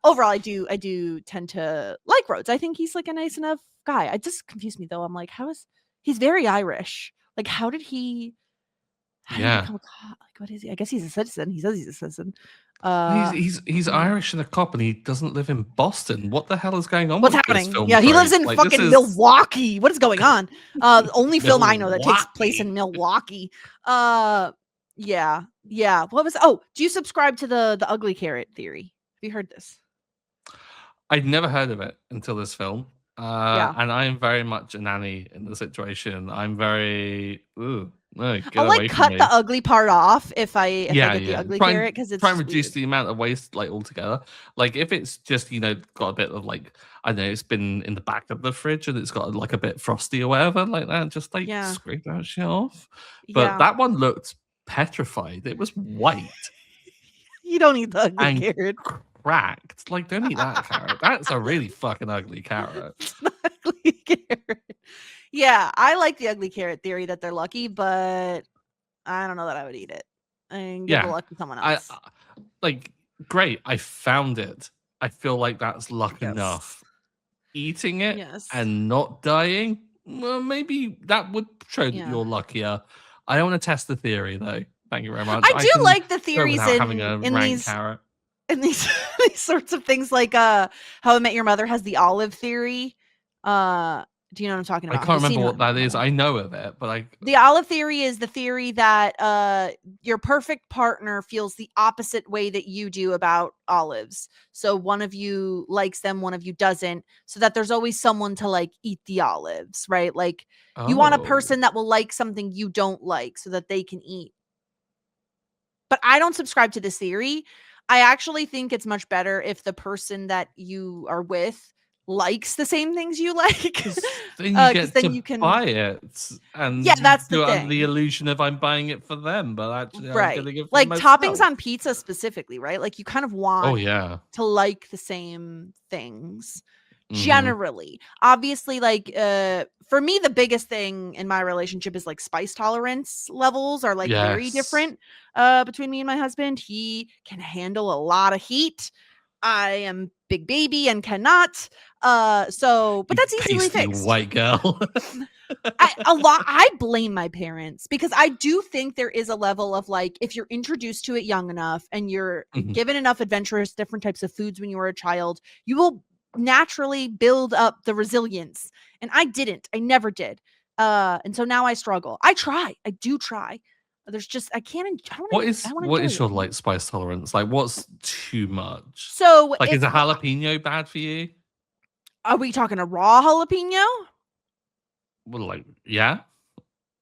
overall, I do tend to like Rhodes. I think he's like a nice enough guy. I just confused me though. I'm like, he's very Irish. Like, how did he Yeah. become a cop? Like, what is he? I guess he's a citizen. He says he's a citizen. He's Uh, he's he's yeah. Irish and a cop, and he doesn't live in Boston. What the hell is going on What's with this happening? film Yeah, he lives crew? in Like this fucking is Milwaukee. What is going on? The only film I know that takes place Milwaukee. in Milwaukee. Uh, yeah, yeah. What was? Oh, do you subscribe to the ugly carrot theory? Have you heard this? I'd never heard of it until this film. Yeah. And I am very much a nanny in the situation. I'm very, ooh, no, I'll get like away from cut the me. ugly part off if I Yeah, get the yeah. ugly carrot because it's Try and just reduce weird. the amount of waste like altogether. Like if it's just got a bit of like I don't know, it's been in the back of the fridge and it's got like a bit frosty or whatever like that. Just like Yeah, scrape that shit off. But yeah. that one looked petrified. It was white You don't eat the ugly and carrot. cracked. Like don't eat that carrot. That's a really fucking ugly carrot. It's the ugly carrot. Yeah, I like the ugly carrot theory that they're lucky, but I don't know that I would eat it and give the Yeah. luck to someone I else. like great. I found it. I feel like that's luck Yes. enough. Eating it Yes. and not dying, well, maybe that would show that Yeah. you're luckier. I don't want to test the theory though. Thank you very much. I I do can like the go theories without having a in rank these carrot. in these these sorts of things like How I Met Your Mother has the olive theory. Uh do you know what I'm talking I about? Have can't you seen remember How I what Met Your that is. Mother? I know of it, but I The olive theory is the theory that your perfect partner feels the opposite way that you do about olives. So one of you likes them, one of you doesn't, so that there's always someone to like eat the olives, right? Like you want a oh person that will like something you don't like so that they can eat. But I don't subscribe to this theory. I actually think it's much better if the person that you are with likes the same things you like. Because then you Because get then to you can, buy it, yeah, and you that's the do it under the thing. illusion of I'm buying it for them, but actually I'm Right. getting it for Like toppings myself. on pizza specifically, right? Like you kind of Oh want yeah. to like the same things Hmm. generally. Obviously, like for me, the biggest thing in my relationship is like spice tolerance levels are like very Yes. different between me and my husband. He can handle a lot of heat. I am big baby and cannot. But You that's easily pasty fixed. white girl. I blame my parents because I do think there is a level of like if you're introduced to it young enough and you're Mhm. given enough adventurous different types of foods when you were a child, you will naturally build up the resilience. And I didn't. I never did. And so now I struggle. I do try. There's just I can't I don't What I is don't what enjoy is your it. like spice tolerance? Like, what's too much? So Like, if is a jalapeno bad for you? are we talking a raw jalapeno? Well, like, yeah,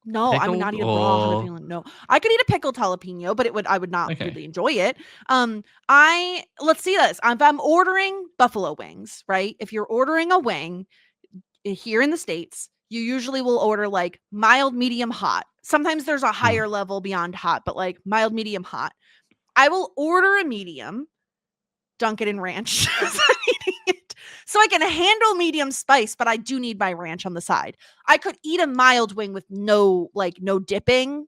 No, I would pickled not eat a raw or jalapeno. No, I could eat a pickled jalapeno, but I would not okay. really enjoy it. I let's see this. If I'm ordering buffalo wings, right? If you're ordering a wing here in the States, you usually will order like mild, medium, hot. Sometimes there's a Mm. higher level beyond hot, but like mild, medium, hot. I will order a medium, dunk it in ranch as I'm eating it. So I can handle medium spice, but I do need my ranch on the side. I could eat a mild wing with no dipping,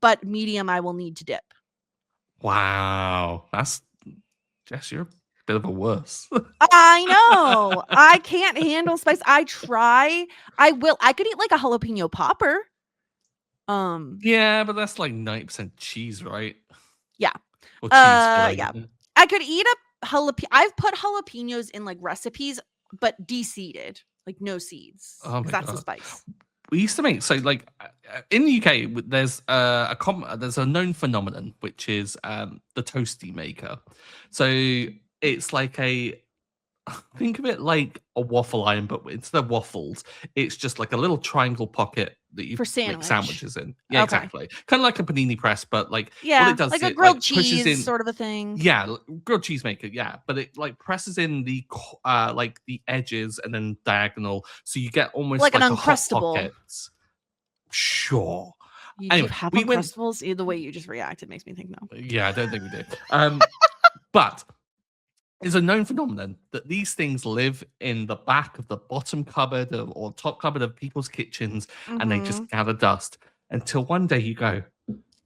but medium I will need to dip. Wow, that's Jess. You're a bit of a wuss. I know. I can't handle spice. I try. I could eat like a jalapeno popper. Um, Yeah, but that's like 90% cheese, right? yeah. Or cheese filling. Yeah. I could eat a jalapeno. I've put jalapenos in like recipes, but de-seeded, like no seeds, Oh because my that's the god. spice. We used to make so like in the UK there's there's a known phenomenon which is the toasty maker. So it's like a think of it like a waffle iron, but instead of waffles, it's just like a little triangle pocket that you For make sandwich. sandwiches in. Yeah, Okay. exactly. Kind of like a panini press, but like what it Yeah, does like is a it grilled like pushes cheese in. sort of a thing. Yeah, grilled cheese maker. Yeah, but it like presses in the like the edges and then diagonal, so you get almost Like an like a hot Uncrustable. pocket. Sure. Do you Anyway, have we went. Uncrustables? The way you just reacted makes me think no. Yeah, I don't think we did. But it's a known phenomenon that these things live in the back of the bottom cupboard or top cupboard of people's kitchens, and they Mhm. just gather dust until one day you go,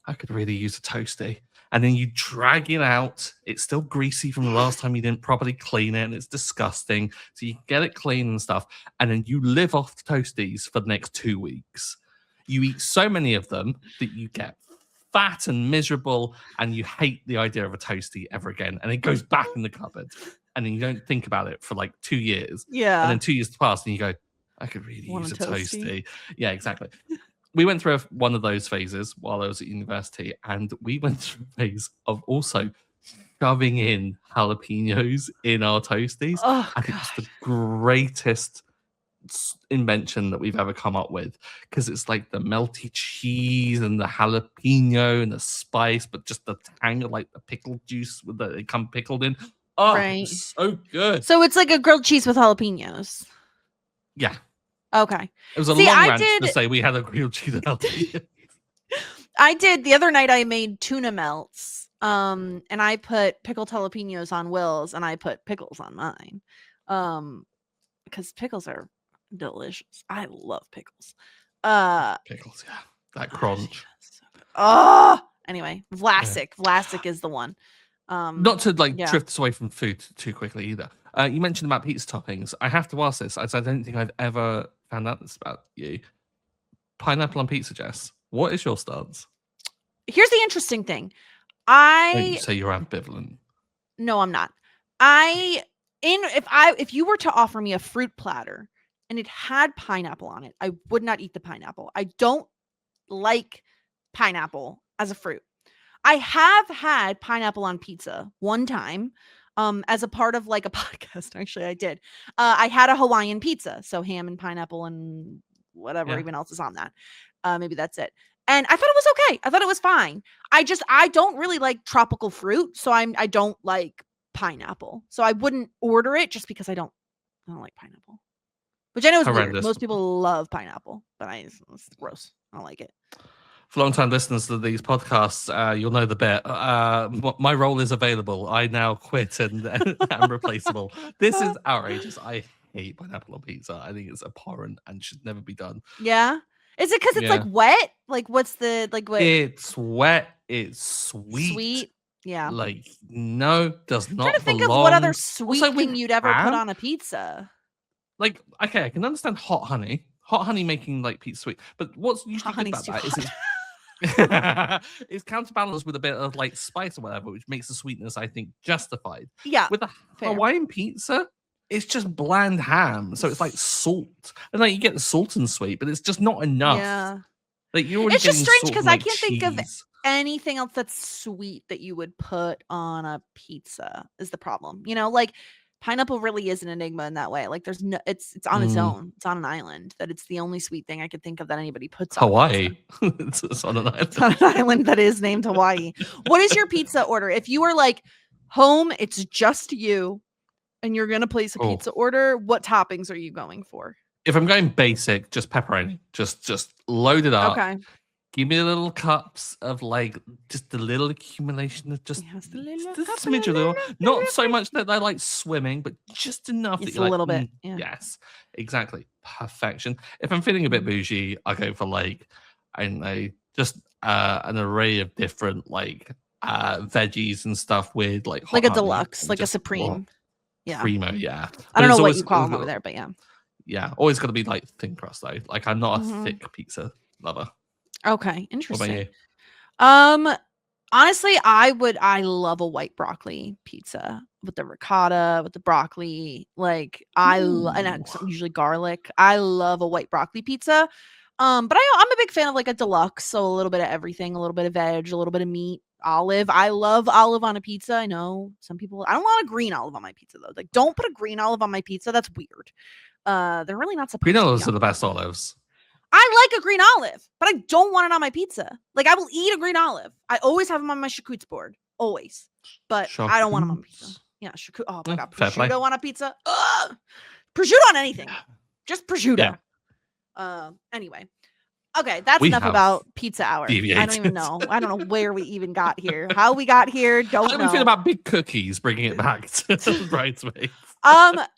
I could really use a toasty. And then you drag it out. It's still greasy from the last time you didn't properly clean it, and it's disgusting. So you get it clean and stuff. And then you live off the toasties for the next 2 weeks. You eat so many of them that you get fat and miserable, and you hate the idea of a toasty ever again. And it goes back in the cupboard. And then you don't think about it for like 2 years. And Yeah. then 2 years pass, and you go, I could really Want use a a toasty? toasty. Yeah, exactly. We went through one of those phases while I was at university, and we went through a phase of also shoving in jalapenos in our toasties, Oh and it was god. the greatest invention that we've ever come up with because it's like the melty cheese and the jalapeno and the spice, but just the tang of like the pickle juice with that it come pickled in. Oh, it was Right. so good. So it's like a grilled cheese with jalapenos. Yeah, Okay. it was a See, long rant to say we had a grilled cheese and jalapeno. I did the other night I made tuna melts. And I put pickled jalapenos on Will's and I put pickles on mine. Because pickles are delicious. I love pickles. Pickles, yeah, that crunch. Oh, anyway, Yeah. Vlasic is the one. Not to like Yeah. drift us away from food too quickly either. You mentioned about pizza toppings. I have to ask this, as I don't think I've ever found out this about you. Pineapple on pizza, Jess. What is your stance? Here's the interesting thing. Don't you I say you're ambivalent? No, I'm not. I in if you were to offer me a fruit platter and it had pineapple on it, I would not eat the pineapple. I don't like pineapple as a fruit. I have had pineapple on pizza one time, as a part of like a podcast. Actually, I did. I had a Hawaiian pizza, so ham and pineapple and whatever Yeah. even else is on that. Maybe that's it. And I thought it was okay. I thought it was fine. I don't really like tropical fruit, so I don't like pineapple. So I wouldn't order it just because I don't I don't like pineapple. Which I know is weird. Horrendous. Most people love pineapple, but it's gross. I don't like it. For long-time listeners to these podcasts, you'll know the bit. My role is available. I now quit and am replaceable. This is outrageous. I hate pineapple on pizza. I think it's abhorrent and should never be done. Yeah. Is it because it's like wet? Like what's the like what? It's wet. It's sweet. Sweet. Yeah. Like no, does not. I'm trying to think belong. of what other sweet Also, thing you'd ever put on a pizza. Like, okay, I can understand hot honey. Hot honey making like pizza sweet, but what's usually good about that is it's counterbalanced with a bit of like spice or whatever, which makes the sweetness, I think, justified. Yeah. With a Hawaiian pizza, it's just bland ham, so it's like salt, and like you get the salt and sweet, but it's just not enough. Yeah. Like you're already. It's just strange because like I can't cheese. think of anything else that's sweet that you would put on a pizza. Is the problem? You know, like pineapple really is an enigma in that way. Like there's no, it's on its own. It's on an island. That it's the only sweet thing I could think of that anybody puts on Hawaii. It's on an island. It's on an island that is named Hawaii. What is your pizza order? If you were like home, it's just you, and you're gonna place a pizza order. What toppings are you going for? If I'm going basic, just pepperoni. Just load it up. Okay. Give me little cups of like just a little accumulation of just a smidge of little, not so much that they're like swimming, but just enough that It's you're a little bit. Yeah. Yes, exactly. Perfection. If I'm feeling a bit bougie, I go for like, I don't know, just an array of different like veggies and stuff with like a deluxe, like a supreme. Yeah. Primo, yeah. I don't know what you call them over there, but yeah. Yeah, always got to be like thin crust though. Like I'm not a thick pizza lover. Okay, interesting. What about you? Honestly, I love a white broccoli pizza with the ricotta, with the broccoli. Like and that's usually garlic. I love a white broccoli pizza. But I'm a big fan of like a deluxe, so a little bit of everything, a little bit of veg, a little bit of meat, olive. I love olive on a pizza. I know some people. I don't want a green olive on my pizza though. Like, don't put a green olive on my pizza. That's weird. They're really not supposed green to. Green olives are the best olives. I like a green olive, but I don't want it on my pizza. Like, I will eat a green olive. I always have them on my charcuterie board. Always. But I don't want them on pizza. Yeah, charcuterie. Oh my God. Prosciutto on a pizza. Ugh! Prosciutto on anything. Just prosciutto. Yeah. Anyway. Okay, that's enough about pizza hour. Deviated. I don't even know. I don't know where we even got here. How we got here, don't know. How do we feel about big cookies, bringing it back to Bridesmaids?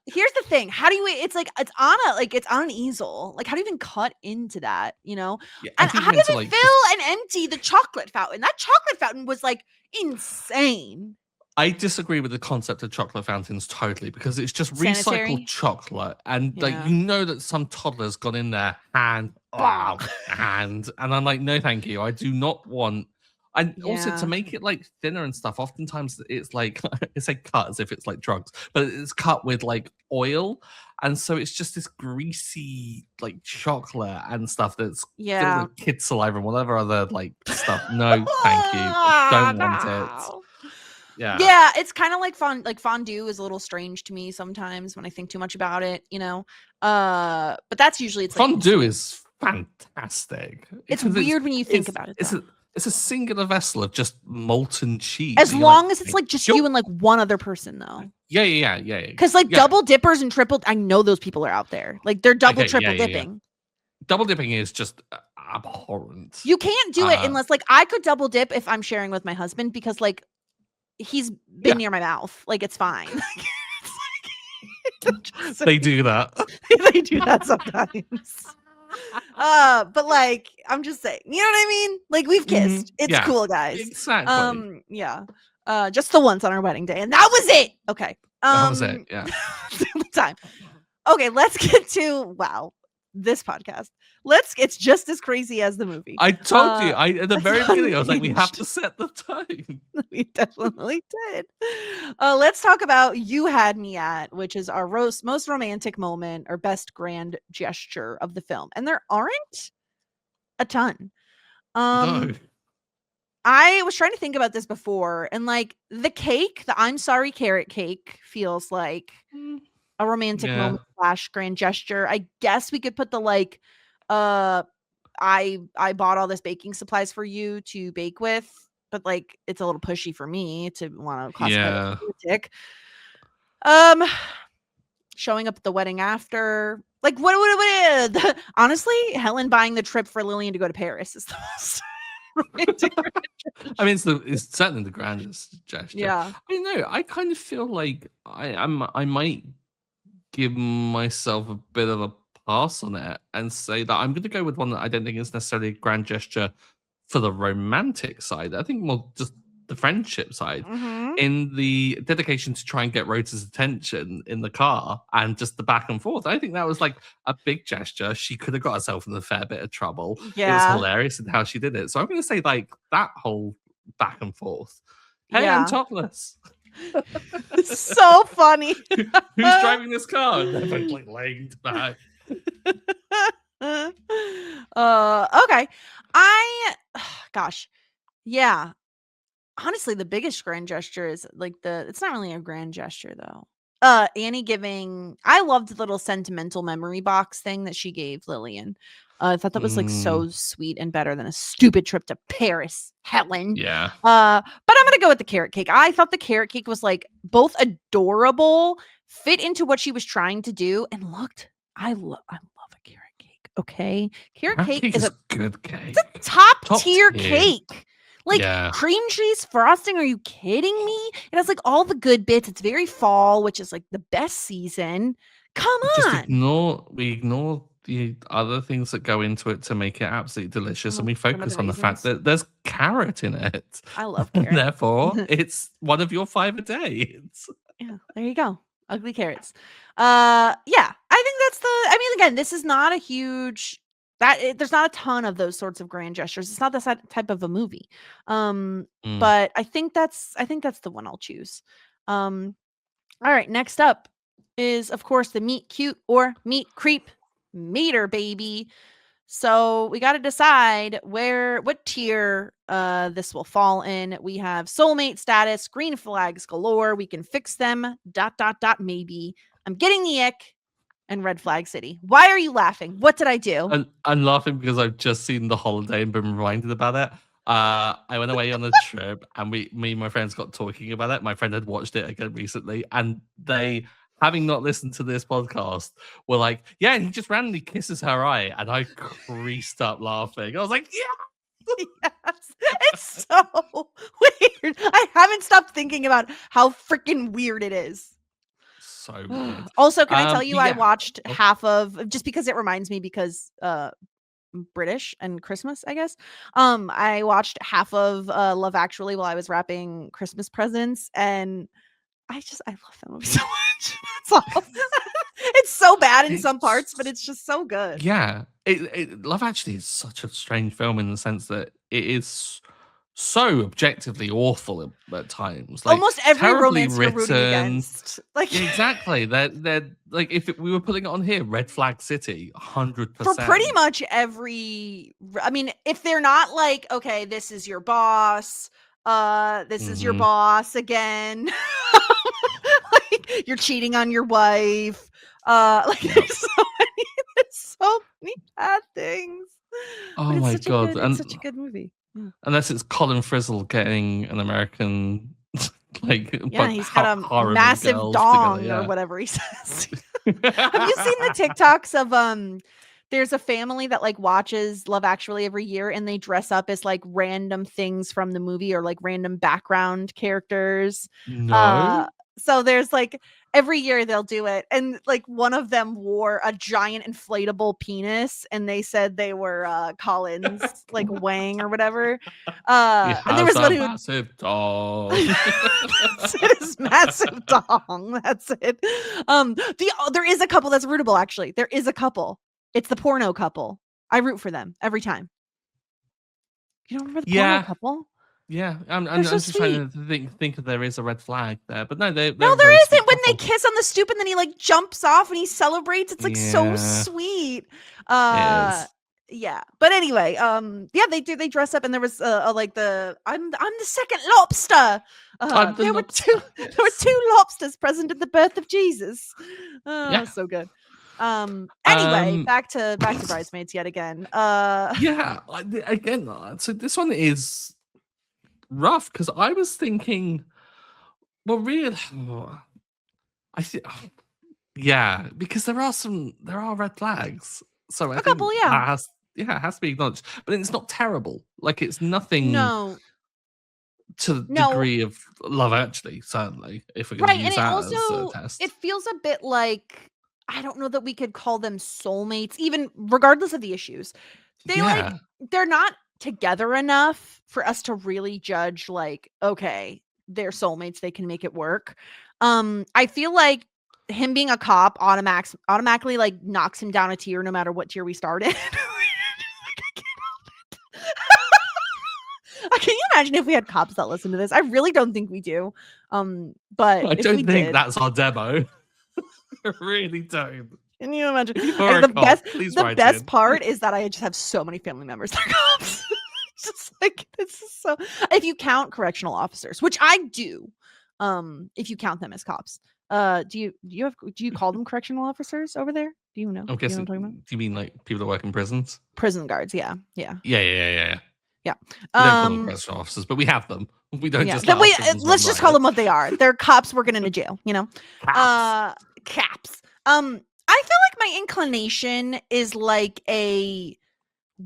Here's the thing. How do you? It's like it's on an easel. Like, how do you even cut into that? You know, yeah, and how does it fill and empty the chocolate fountain? That chocolate fountain was like insane. I disagree with the concept of chocolate fountains totally, because it's just recycled chocolate, and like you know that some toddler's gone in there and I'm like, no, thank you. I do not want. And also to make it like thinner and stuff, oftentimes it's like it's like cut as if it's like drugs, but it's cut with like oil, and so it's just this greasy like chocolate and stuff that's filled with kid saliva and whatever other like stuff. No, thank you. Don't want it. Yeah, it's kind of like fondue is a little strange to me sometimes when I think too much about it, you know. But that's usually it's fondue is fantastic. It's weird when you think about it. It's a singular vessel of just molten cheese. As long as it's like just you and like one other person, though. Yeah. Because like double dippers and triple, I know those people are out there. Like they're triple dipping. Yeah. Double dipping is just abhorrent. You can't do it unless like I could double dip if I'm sharing with my husband, because like he's been near my mouth. Like it's fine. They do that. They do that sometimes. But like I'm just saying, you know what I mean? Like we've kissed. It's cool, guys. Exactly. Just the once on our wedding day, and that was it. Okay. That was it. Yeah. Time. Okay, let's get to this podcast. It's just as crazy as the movie. I told you. At the very beginning, I was like, we have to set the tone. We definitely did. Let's talk about You Had Me At, which is our most romantic moment or best grand gesture of the film. And there aren't a ton. No. I was trying to think about this before, and like the cake, the I'm sorry carrot cake feels like a romantic moment / grand gesture. I guess we could put the like I bought all this baking supplies for you to bake with, but like it's a little pushy for me to want to classify it as romantic. showing up at the wedding after. Like, what honestly, Helen buying the trip for Lillian to go to Paris is the most romantic. I mean, it's certainly the grandest gesture. Yeah. I mean, no, I kind of feel like I might give myself a bit of a pass on it and say that I'm going to go with one that I don't think is necessarily a grand gesture for the romantic side. I think more just the friendship side. Mm-hmm. In the dedication to try and get Rhoda's attention in the car and just the back and forth. I think that was like a big gesture. She could have got herself in a fair bit of trouble. It was Yeah. hilarious in how she did it. So I'm going to say like that whole back and forth. Hey, I'm Yeah. topless. So funny. Who's driving this car? And they're both like laying back. Okay. Gosh. Yeah. Honestly, the biggest grand gesture is like it's not really a grand gesture though. Annie I loved the little sentimental memory box thing that she gave Lillian. I thought that was like so sweet and better than a stupid trip to Paris, Helen. Yeah. But I'm gonna go with the carrot cake. I thought the carrot cake was like both adorable, fit into what she was trying to do, and looked. I love a carrot cake. Okay, carrot cake is a good cake. It's a top tier cake. Like cream cheese frosting, are you kidding me? It has like all the good bits. It's very fall, which is like the best season. Come on. We ignore the other things that go into it to make it absolutely delicious, and we focus on the fact that there's carrot in it. I love carrot. Therefore, it's one of your 5 a day. Yeah, there you go. Ugly carrots. Yeah, I think that's again, this is not a huge there's not a ton of those sorts of grand gestures. It's not this type of a movie. But I think that's the one I'll choose. All right, next up is of course the meet cute or meet creep meter, baby. So we got to decide what tier this will fall in. We have soulmate status, green flags galore. We can fix them. ... Maybe. I'm getting the ick. And red flag city. Why are you laughing? What did I do? I'm laughing because I've just seen The Holiday and been reminded about it. I went away on a trip and me and my friends got talking about it. My friend had watched it again recently, and they, having not listened to this podcast, were like, yeah, and he just randomly kisses her eye, and I creased up laughing. I was like, yeah. Yes, it's so weird. I haven't stopped thinking about how freaking weird it is. So weird. Also, can I tell you, I watched half of, just because it reminds me, because British and Christmas, I guess. I watched half of Love Actually while I was wrapping Christmas presents, and I love that movie so much. That's all. It's so bad in some parts, but it's just so good. Yeah, Love Actually is such a strange film in the sense that it is so objectively awful at times. Like, almost every romance you're rooting against. Like, yeah, exactly. They're like, if we were putting it on here, red flag city, 100%. For pretty much every, I mean, if they're not like, okay, this is your boss, this is your boss again, like you're cheating on your wife, like there's so many bad things. Oh my god! It's such a good movie. Unless it's Colin Frizzle getting an American, like, he's got a massive dong or whatever he says. Have you seen the TikToks of there's a family that like watches Love Actually every year, and they dress up as like random things from the movie or like random background characters. No. So there's like every year they'll do it, and like one of them wore a giant inflatable penis, and they said they were Colin's like Wang or whatever. And there was one who massive dong. it is massive dong. That's it. There is a couple that's rootable. Actually, there is a couple. It's the porno couple. I root for them every time. You don't remember the porno couple? Yeah, I'm just trying to think if there is a red flag there, but no, there isn't. When they kiss on the stoop and then he like jumps off and he celebrates, it's like so sweet. Yeah, but anyway, they dress up, and there was like I'm the second lobster. There were two lobsters present at the birth of Jesus. So good. Anyway, back to Bridesmaids yet again. Again, so this one is rough because I was thinking, well, really, I think Yeah, because there are red flags. So I A think couple, yeah. it has to be acknowledged. But it's not terrible. Like it's nothing No, to the no, degree of Love Actually, certainly, if we're going to right, and use it that as a also it test. feels a bit like I don't know that we could call them soulmates, even regardless of the issues. They like Yeah, they're not together enough for us to really judge like, okay, they're soulmates, they can make it work. I feel like him being a cop automatically like knocks him down a tier no matter what tier we start in. Can you imagine if we had cops that listen to this? I really don't think we do. But I if we don't think did, that's our demo. I really don't. can you imagine? If you're a cop, please The write best in. part is that I just have so many family members that are cops. Just like this is so if you count correctional officers, which I do, if you count them as cops. Do you call them correctional officers over there? Do you know? I'm Do you know guessing. what I'm talking about? Do you mean like people that work in prisons? Prison guards, yeah. Yeah. Yeah. Yeah. We don't call them Um correctional officers, but we have them. We don't yeah. just Then let our we prisons run let's just call riot. them what they are. They're cops working in a jail, you know. Caps. Caps. I feel like my inclination is like a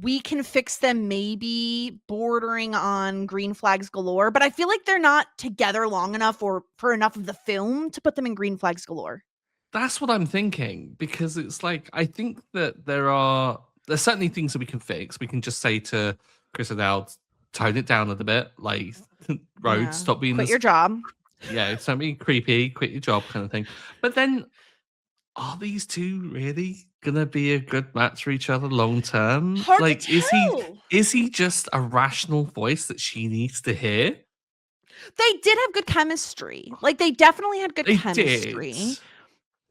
we can fix them maybe bordering on green flags galore, but I feel like they're not together long enough or for enough of the film to put them in green flags galore. That's what I'm thinking because it's like I think that there's certainly things that we can fix. We can just say to Chris O'Dowd, tone it down a little bit, like Rhodes, Yeah. stop being Quit this your job. stop being creepy, quit your job kind of thing. But then are these two really gonna be a good match for each other long term? Hard to Like tell. is he just a rational voice that she needs to hear? They did have good chemistry. Like they definitely had good They did. chemistry.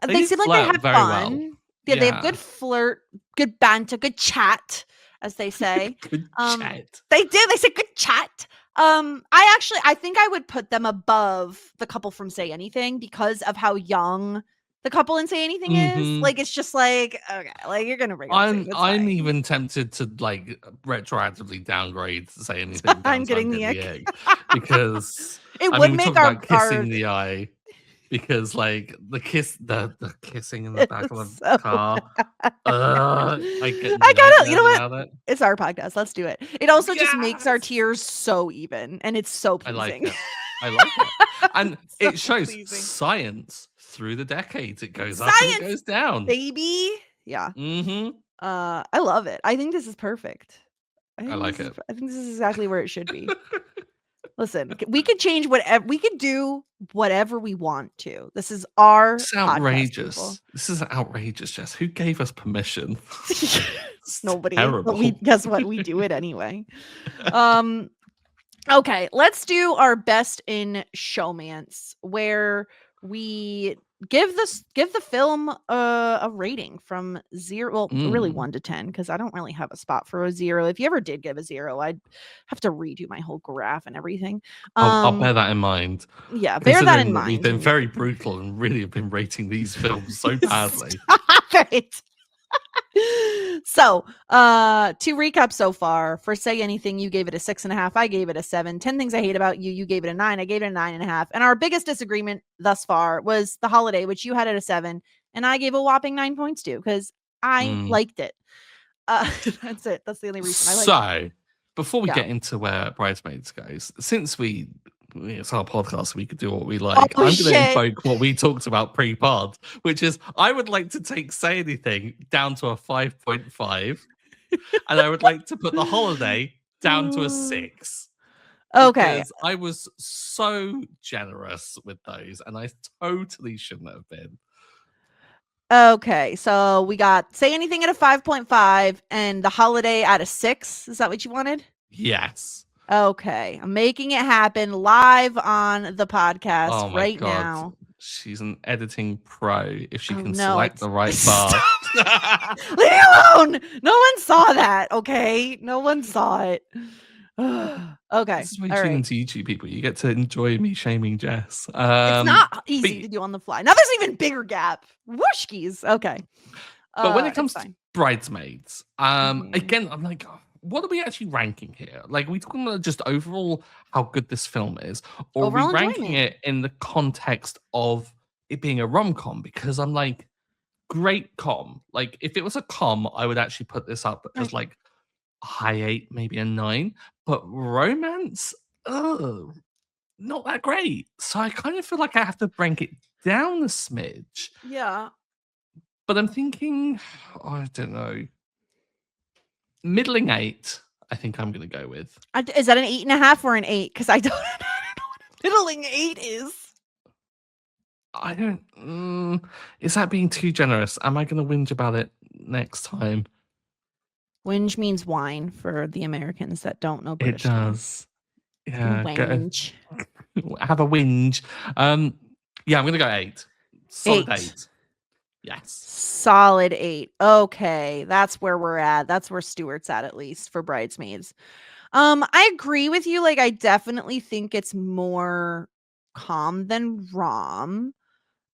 They They did seem like they flirt had very well. fun. Yeah, they have Yeah. good flirt, good banter, good chat, as they say. Good Um, chat. they do. They say good chat. I think I would put them above the couple from Say Anything because of how young the couple in Say Anything is. Mhm. Like, it's just like, okay, like you're gonna bring up Say, that's I'm fine. even tempted to like retroactively downgrade to Say Anything down I'm to I'm getting the getting the ick. egg because It I would mean we make talk about our kissing the eye because like the kissing in the back of the so car. I get I gotta, you know nightmares what? about it. It's our podcast. Let's do it. It also just makes our Yes, tears so even, and it's so I like pleasing. it. I like it, and So it shows pleasing. science through the decades. It goes up and it Science, goes down. baby. Yeah. Hmm. I love it. I think this is perfect. I like it. I think this is exactly where it should be. Listen, we could change whatever we could do whatever we want to. This is our It's podcast, people. outrageous. This is outrageous, Jess. Who gave us permission? It's Nobody, but we terrible. guess what? We do it anyway. Um okay, let's do our best in showmance where we give the film a rating from 0, well, really Mm. 1 to 10 because I don't really have a spot for a 0. If you ever did give a 0, I'd have to redo my whole graph and everything. I'll bear that in mind, Yeah, bear that in considering that we've mind been when you very brutal and really have been rating these films so badly. Stop it. So, to recap so far, for Say Anything, you gave it a 6.5. I gave it a 7. 10 Things I Hate About You, you gave it a 9. I gave it a 9.5. And our biggest disagreement thus far was The Holiday, which you had at a 7, and I gave a whopping 9 points to because I Mm. liked it. That's it. That's the only reason I liked it. So, before we Yeah. get into where Bridesmaids goes, since it's our podcast, we could do what we like. Oh, I'm going to shit. invoke what we talked about pre-pod, which is I would like to take Say Anything down to a 5.5, and I would like to put The Holiday down to a 6. Okay. Because I was so generous with those, and I totally shouldn't have been. Okay. So we got Say Anything at a 5.5 and The Holiday at a 6. Is that what you wanted? Yes. Okay, I'm making it happen live on the podcast Oh my right god. now. She's an editing pro if she Oh, can no, select the right bar. Leave me alone. No one saw that. Okay, no one saw it. Okay, This is why you all tune right. into YouTube, people. You get to enjoy me shaming Jess. It's not easy but- to do on the fly. Now there's an even bigger gap. Whooshkies. Okay. But when it It's comes to fine. Bridesmaids, Mhm. again, I'm like, what are we actually ranking here? Like, are we talking about just overall how good this film is, or Overall are we ranking enjoyment. it in the context of it being a rom com? Because I'm like, great com. Like if it was a com, I would actually put this up as Right. like a high 8, maybe a 9. But romance, not that great. So I kind of feel like I have to rank it down a smidge. Yeah. But I'm thinking, I don't know, middling 8. I think I'm gonna go with. Is that an 8.5 or an 8? Because I don't, I don't know what a middling 8 is. I don't. Is that being too generous? Am I going to whinge about it next time? Whinge means whine for the Americans that don't know It British slang. does. Yeah, Whinge. have a whinge. Yeah, I'm going to go 8. Solid 8. 8. Yes. Solid 8. Okay, that's where we're at. That's where Stuart's at least for Bridesmaids. I agree with you. Like, I definitely think it's more calm than rom.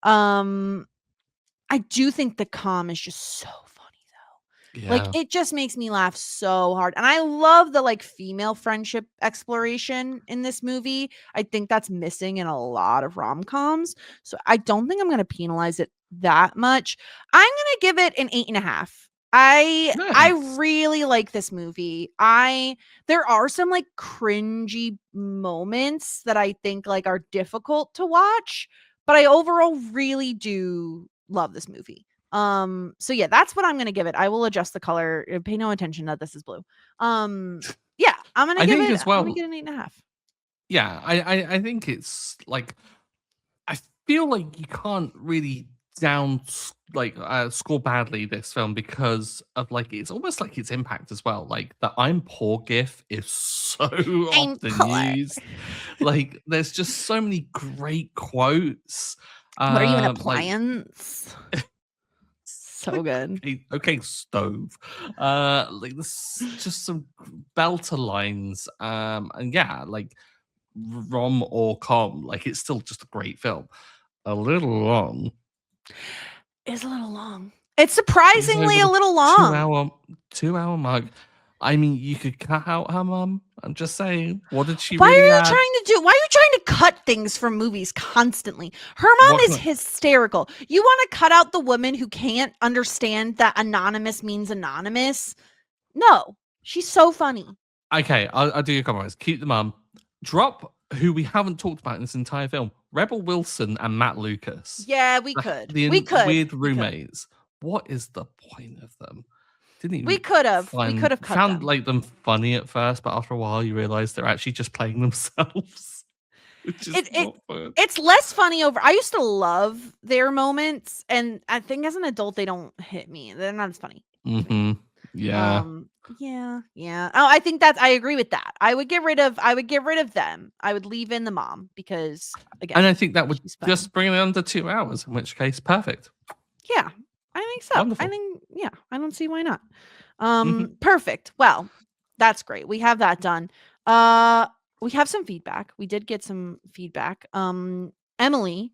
I do think the calm is just so funny though. Like, Yeah. it just makes me laugh so hard. And I love the like female friendship exploration in this movie. I think that's missing in a lot of rom-coms. So I don't think I'm gonna penalize it that much. I'm gonna give it an 8.5. I Nice. really like this movie. There are some like cringy moments that I think like are difficult to watch, but I overall really do love this movie. So yeah, that's what I'm gonna give it. I will adjust the color. Pay no attention that this is blue. Yeah, I'm gonna I give think it. as I'm gonna well. get an 8.5. Yeah, I think it's like I feel like you can't really score badly this film because of like it's almost like its impact as well. Like the "I'm poor" gif is so I'm often poor. used. Like there's just so many great quotes. What are you, an Like appliance? So good. okay, stove. Like this just some belter lines. And yeah, like rom or com, like it's still just a great film. A little long. It's a little long. It's It's surprisingly over a the little two long. hour 2 hour mark. I mean, you could cut out her mum. I'm just saying, what did she Why are really you add? trying to do? Why are you trying to cut things from movies constantly? Her mom What is can hysterical. You want to cut out the woman who can't understand that anonymous means anonymous? No, she's so funny. okay, I'll do your compromise. Keep the mum. Drop who we haven't talked about in this entire film: Rebel Wilson and Matt Lucas, Yeah, we the, could. the We could. weird We could. roommates. What is the point of them? Didn't We even could have. We could find have cut found them. like them funny at first, but after a while you realize they're actually just playing themselves, which is It not fun. it's less funny over. I used to love their moments, and I think as an adult they don't hit me. They're not as funny to me. Yeah. Yeah, yeah. Oh, I think that's I agree with that. I would get rid of them. I would leave in the mom because And again, I think that would she's funny. just bring it under 2 hours, in which case, perfect. Yeah, I think so. I Wonderful. think yeah, I don't see why not. Mhm. Perfect. Well, that's great. We have that done. Uh we have some feedback. We did get some feedback. Emily,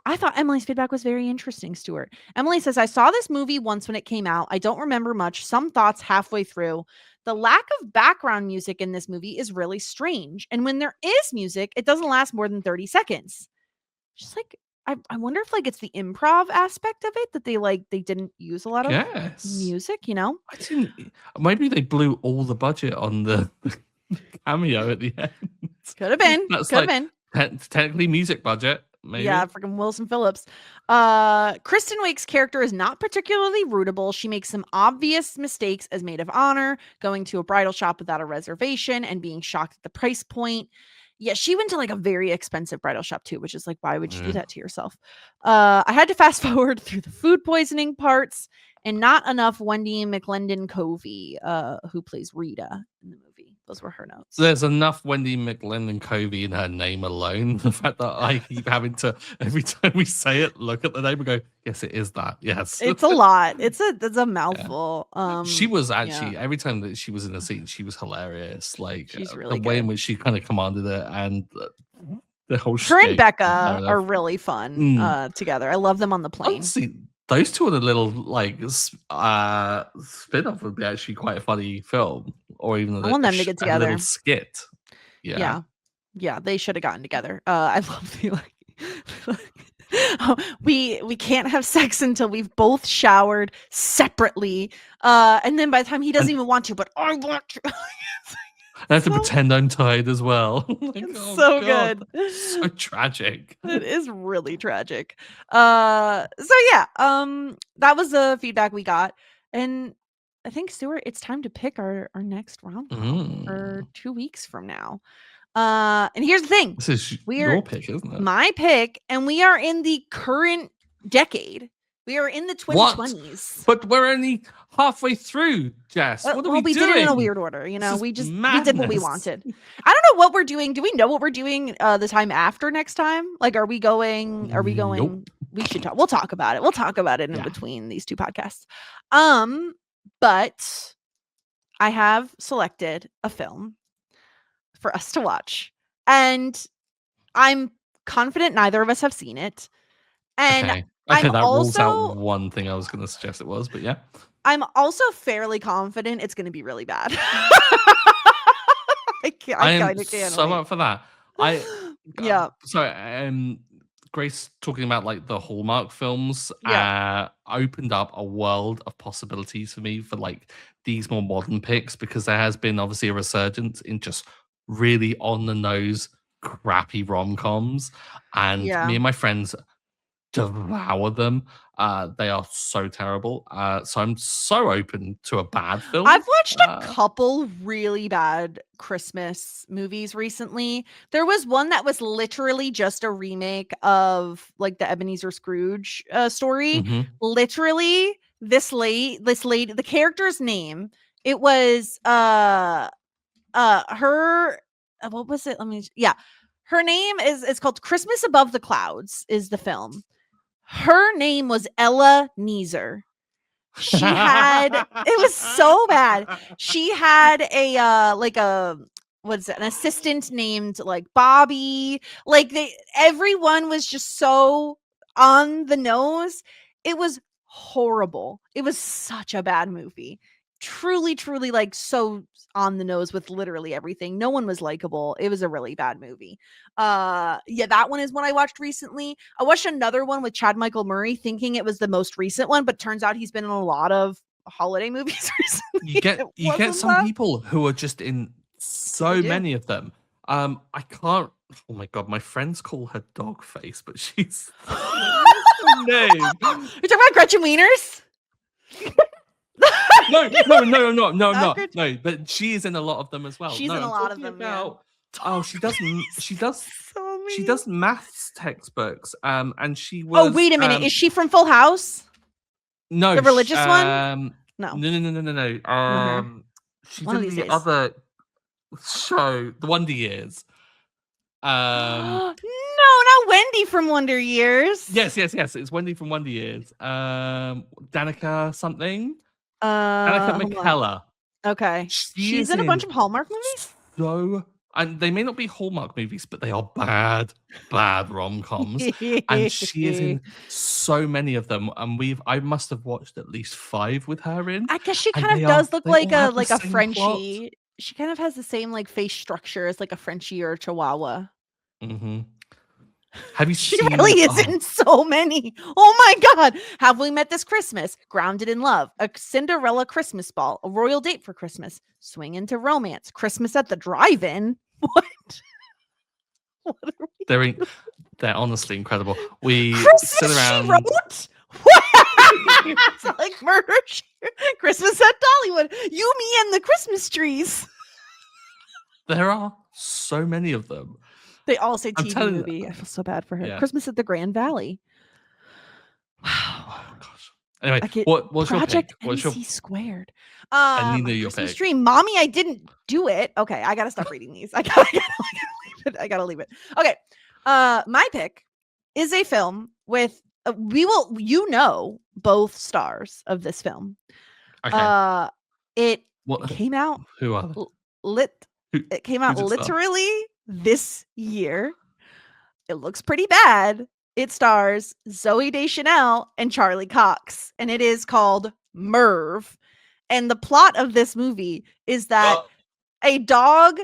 I thought Emily's feedback was very interesting, Stuart. Emily says, I saw this movie once when it came out. I don't remember much. Some thoughts halfway through. The lack of background music in this movie is really strange. And when there is music, it doesn't last more than 30 seconds. Just like I wonder if like it's the improv aspect of it that they didn't use a lot of Yes. music, you know? I didn't maybe they blew all the budget on the cameo at the end. Could have been. That's Could have like been. technically music budget, Yeah, maybe. freaking Wilson Phillips. Kristen Wiig's character is not particularly rootable. She makes some obvious mistakes as maid of honor, going to a bridal shop without a reservation and being shocked at the price point. Yeah, she went to like a very expensive bridal shop too, which is like, why would you do Yeah. that to yourself? I had to fast forward through the food poisoning parts and not enough Wendy McLendon Covey, who plays Rita in the movie. Those were her notes. There's enough Wendy McLendon Covey in her name alone. The fact that I keep having to every time we say it, look at the name and go, "Yes, it is that." Yes, It's a lot. It's a yeah. mouthful. She was Yeah, actually every time that she was in a scene, she was hilarious. Like she's the really way in good. which she kind of commanded it and the whole Her and shtick. Becca are really fun Mm. together. I love them on the plane. Honestly, those two are a little like spin-off would be actually quite a funny film, or even I want them to get a little together. skit. Yeah. Yeah. Yeah, they should have gotten together. I love the like we can't have sex until we've both showered separately. And then by the time he doesn't And even want to, but I want to. I have to So- pretend I'm tired as well. Like, It's oh so God, good. so tragic. It is really tragic. So yeah, that was the feedback we got. And I think, Stuart, it's time to pick our next rom-com for 2 weeks from now. And here's the thing. This is We're your pick, isn't it? my pick, and we are in the current decade. We are in the What? 2020s. But we're only halfway through, Jess. What are we doing? did it in a weird order, you know. This We is did what we madness. wanted. I don't know what we're doing. Do we know what we're doing the time after next time? Like, are we going? Nope. We should talk. We'll talk about it. We'll talk about it in Yeah. between these two podcasts. But I have selected a film for us to watch, and I'm confident neither of us have seen it. And Okay, I'm that rules out also one thing I was going to suggest it was, but yeah. I'm also fairly confident it's going to be really bad. I am kind of can't so wait. up for that. Yeah. So, Grace talking about like the Hallmark films Yeah. opened up a world of possibilities for me for like these more modern picks, because there has been obviously a resurgence in just really on the nose crappy rom-coms, and Yeah. me and my friends devour them. They are so terrible. So I'm so open to a bad film. I've watched a couple really bad Christmas movies recently. There was one that was literally just a remake of like the Ebenezer Scrooge story. Mhm. Literally, this lady, the character's name, it was her what was it? Her name is called Christmas Above the Clouds is the film. Her name was Ella Neezer. She had it was so bad. She had a like a what's it, an assistant named like Bobby. Like everyone was just so on the nose. It was horrible. It was such a bad movie. Truly like so on the nose with literally everything. No one was likable. It was a really bad movie. Yeah, that one is one I watched recently. I watched another one with Chad Michael Murray thinking it was the most recent one, but turns out he's been in a lot of holiday movies recently. You get some people who are just in so many of them. I can't. Oh my god, my friends call her dog face, but she's name. You're talking about Gretchen Wieners? No. But she is in a lot of them as well. She's in a lot of them. Oh, she does maths textbooks. And she was. Oh, wait a minute. Is she from Full House? No, the religious one. No. She's in the other show, The Wonder Years. No, not Wendy from Wonder Years. Yes. It's Wendy from Wonder Years. Danica something. Danica McKellar. Okay. She's in a bunch of Hallmark movies. And they may not be Hallmark movies, but they are bad rom-coms. And she is in so many of them. And I must have watched at least 5 with her in. I guess she kind of does look like a Frenchie. Plot. She kind of has the same like face structure as like a Frenchie or a Chihuahua. Mm-hmm. Have you she seen? She really is in so many. Oh my God. Have We Met This Christmas? Grounded in Love. A Cinderella Christmas Ball. A Royal Date for Christmas. Swing Into Romance. Christmas at the Drive-In. What? They're honestly incredible. We Christmas sit around. She Wrote? It's like Murder Christmas at Dollywood. You, Me, and the Christmas Trees. There are so many of them. They all say TV movie. I feel so bad for her. Yeah. Christmas at the Grand Valley. Wow. Oh gosh. Anyway, what's Project your pick? NC Squared. I need your pick. Stream. Mommy, I didn't do it. Okay, I gotta stop reading these. I gotta leave it. Okay. My pick is a film with both stars of this film. Okay. It came out. Who are they? It came out literally this year. It looks pretty bad. It stars Zooey Deschanel and Charlie Cox, and it is called Merv. And the plot of this movie is that a dog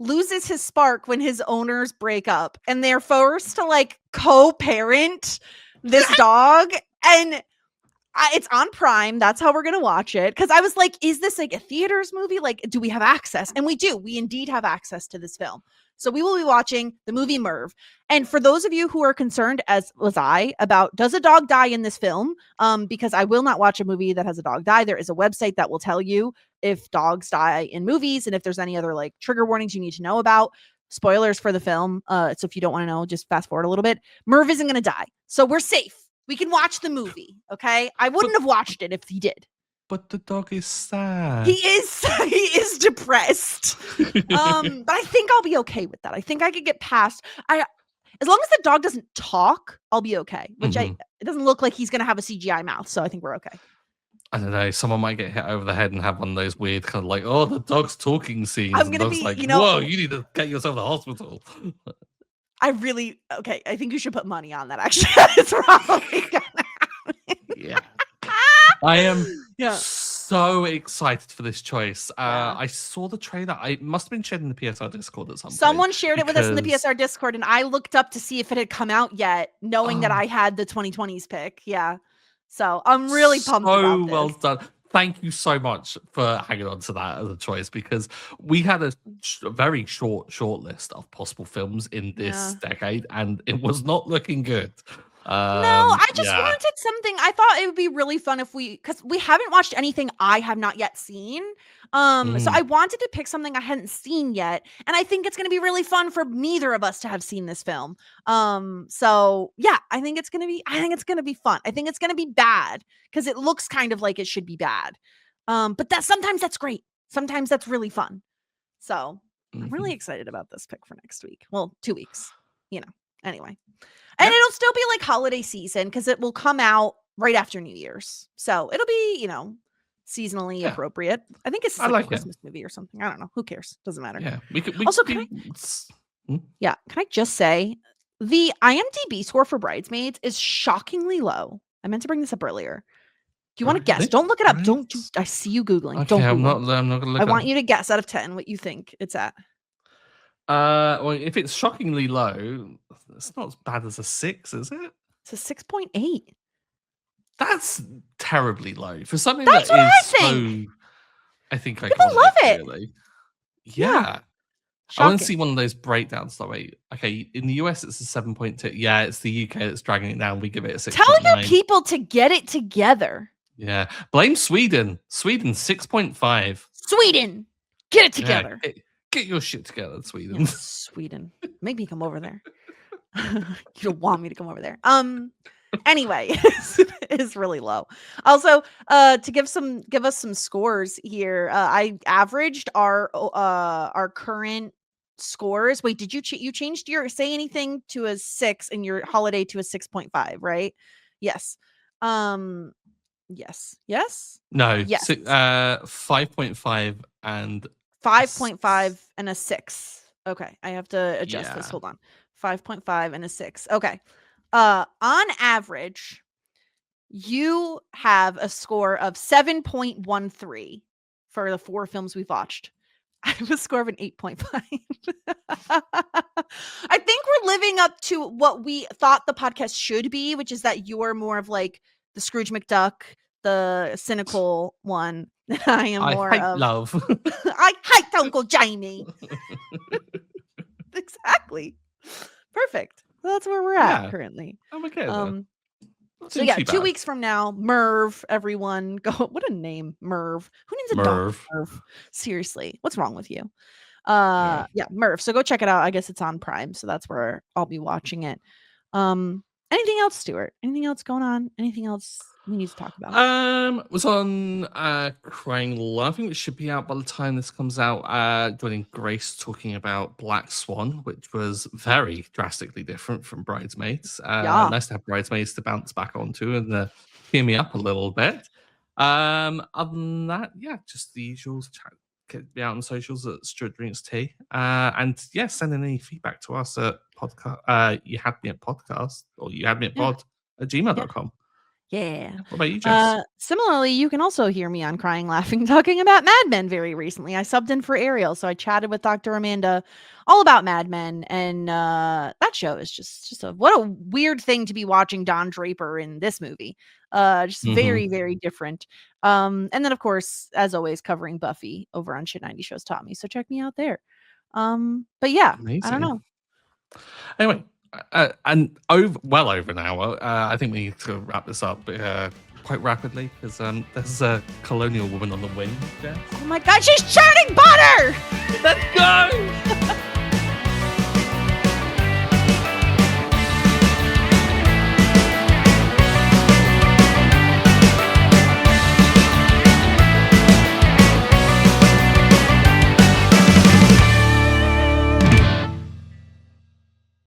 loses his spark when his owners break up and they're forced to like co-parent this dog. And it's on Prime. That's how we're going to watch it. Because I was like, is this like a theaters movie? Like, do we have access? And we do. We indeed have access to this film. So we will be watching the movie Merv. And for those of you who are concerned, as was I, about does a dog die in this film? Because I will not watch a movie that has a dog die. There is a website that will tell you if dogs die in movies and if there's any other like trigger warnings you need to know about. Spoilers for the film. So if you don't want to know, just fast forward a little bit. Merv isn't going to die. So we're safe. We can watch the movie, okay? I wouldn't have watched it if he did. But the dog is sad. He is depressed. But I think I'll be okay with that. I think I could get past. As long as the dog doesn't talk, I'll be okay. Which it doesn't look like he's gonna have a CGI mouth, so I think we're okay. I don't know. Someone might get hit over the head and have one of those weird kind of like, oh, the dog's talking scenes. I'm gonna be, like, whoa, you need to get yourself to the hospital. I think you should put money on that. Actually, it's probably gonna happen. Yeah. I am so excited for this choice. I saw the trailer. I must have been shared in the PSR Discord at some point. Someone shared it with us in the PSR Discord, and I looked up to see if it had come out yet, knowing that I had the 2020s pick. Yeah. So I'm really pumped about this. Well done. Thank you so much for hanging on to that as a choice, because we had a very short list of possible films in this decade, and it was not looking good. No, I just wanted something. I thought it would be really fun if because we haven't watched anything I have not yet seen. So I wanted to pick something I hadn't seen yet, and I think it's going to be really fun for neither of us to have seen this film. So yeah, I think it's going to be fun. I think it's going to be bad because it looks kind of like it should be bad. But sometimes that's great. Sometimes that's really fun. So I'm really excited about this pick for next week. Well, 2 weeks, anyway. And it'll still be like holiday season because it will come out right after New Year's. So it'll be, seasonally appropriate. I think it's like a Christmas movie or something. I don't know. Who cares? Doesn't matter. Yeah. Can I just say the IMDb score for Bridesmaids is shockingly low. I meant to bring this up earlier. Do you want to guess? Don't look it up. I see you Googling. Okay, Don't Google. I'm not gonna look I want you to guess out of 10 what you think it's at. Well, if it's shockingly low, it's not as bad as a 6, is it? It's a 6.8. That's terribly low for something That's that what is I think. I think People love it. Really. Yeah. I want to see one of those breakdowns. Okay, in the US it's a 7.2. Yeah, it's the UK that's dragging it down. We give it a 6. Tell your people to get it together. Yeah, blame Sweden. Sweden 6.5. Sweden, get it together. Yeah, get your shit together, Sweden. Yeah, Sweden, make me come over there. You don't want me to come over there. Anyway, it's really low. Also, to give us some scores here, I averaged our current scores. Wait, did you changed your say anything to a 6 and your holiday to a 6.5, right? Yes. Yes. No. Yes. 5.5 and 5.5 and a 6. Okay, I have to adjust this. Hold on. 5.5 and a 6. Okay. On average, you have a score of 7.13 for the 4 films we've watched. I have a score of an 8.5. I think we're living up to what we thought the podcast should be, which is that you're more of like the Scrooge McDuck, the cynical one. I am more of love. I hate Uncle Jamie. Exactly. Perfect. That's where we're at currently. I'm okay. So yeah, 2 weeks from now, Merv, everyone go. What a name, Merv. Who names a dog Merv? Seriously, what's wrong with you? Yeah, Merv. So go check it out. I guess it's on Prime, so that's where I'll be watching it. Anything else, Stuart? Anything else going on? Anything else we need to talk about? Was on Crying Love. I think it should be out by the time this comes out. Joining Grace talking about Black Swan, which was very drastically different from Bridesmaids. Nice to have Bridesmaids to bounce back onto and hear me up a little bit. Other than that, just the usual. Get me out on socials at Stuart Drinks Tea. And send in any feedback to us at podcast. You had me at podcast, or you had me at pod at gmail.com. Yeah. What about you, Jess? Similarly, you can also hear me on Crying Laughing talking about Mad Men very recently. I subbed in for Ariel, so I chatted with Dr. Amanda all about Mad Men, and that show is just what a weird thing to be watching Don Draper in this movie. Just Mhm. very, very different. And then of course, as always, covering Buffy over on Shit 90 Shows taught me. So check me out there. But yeah, I don't Amazing. know. Anyway, and over an hour. I think we need to wrap this up quite rapidly because there's a colonial woman on the wing. Jess. Oh my god, she's churning butter! Let's go!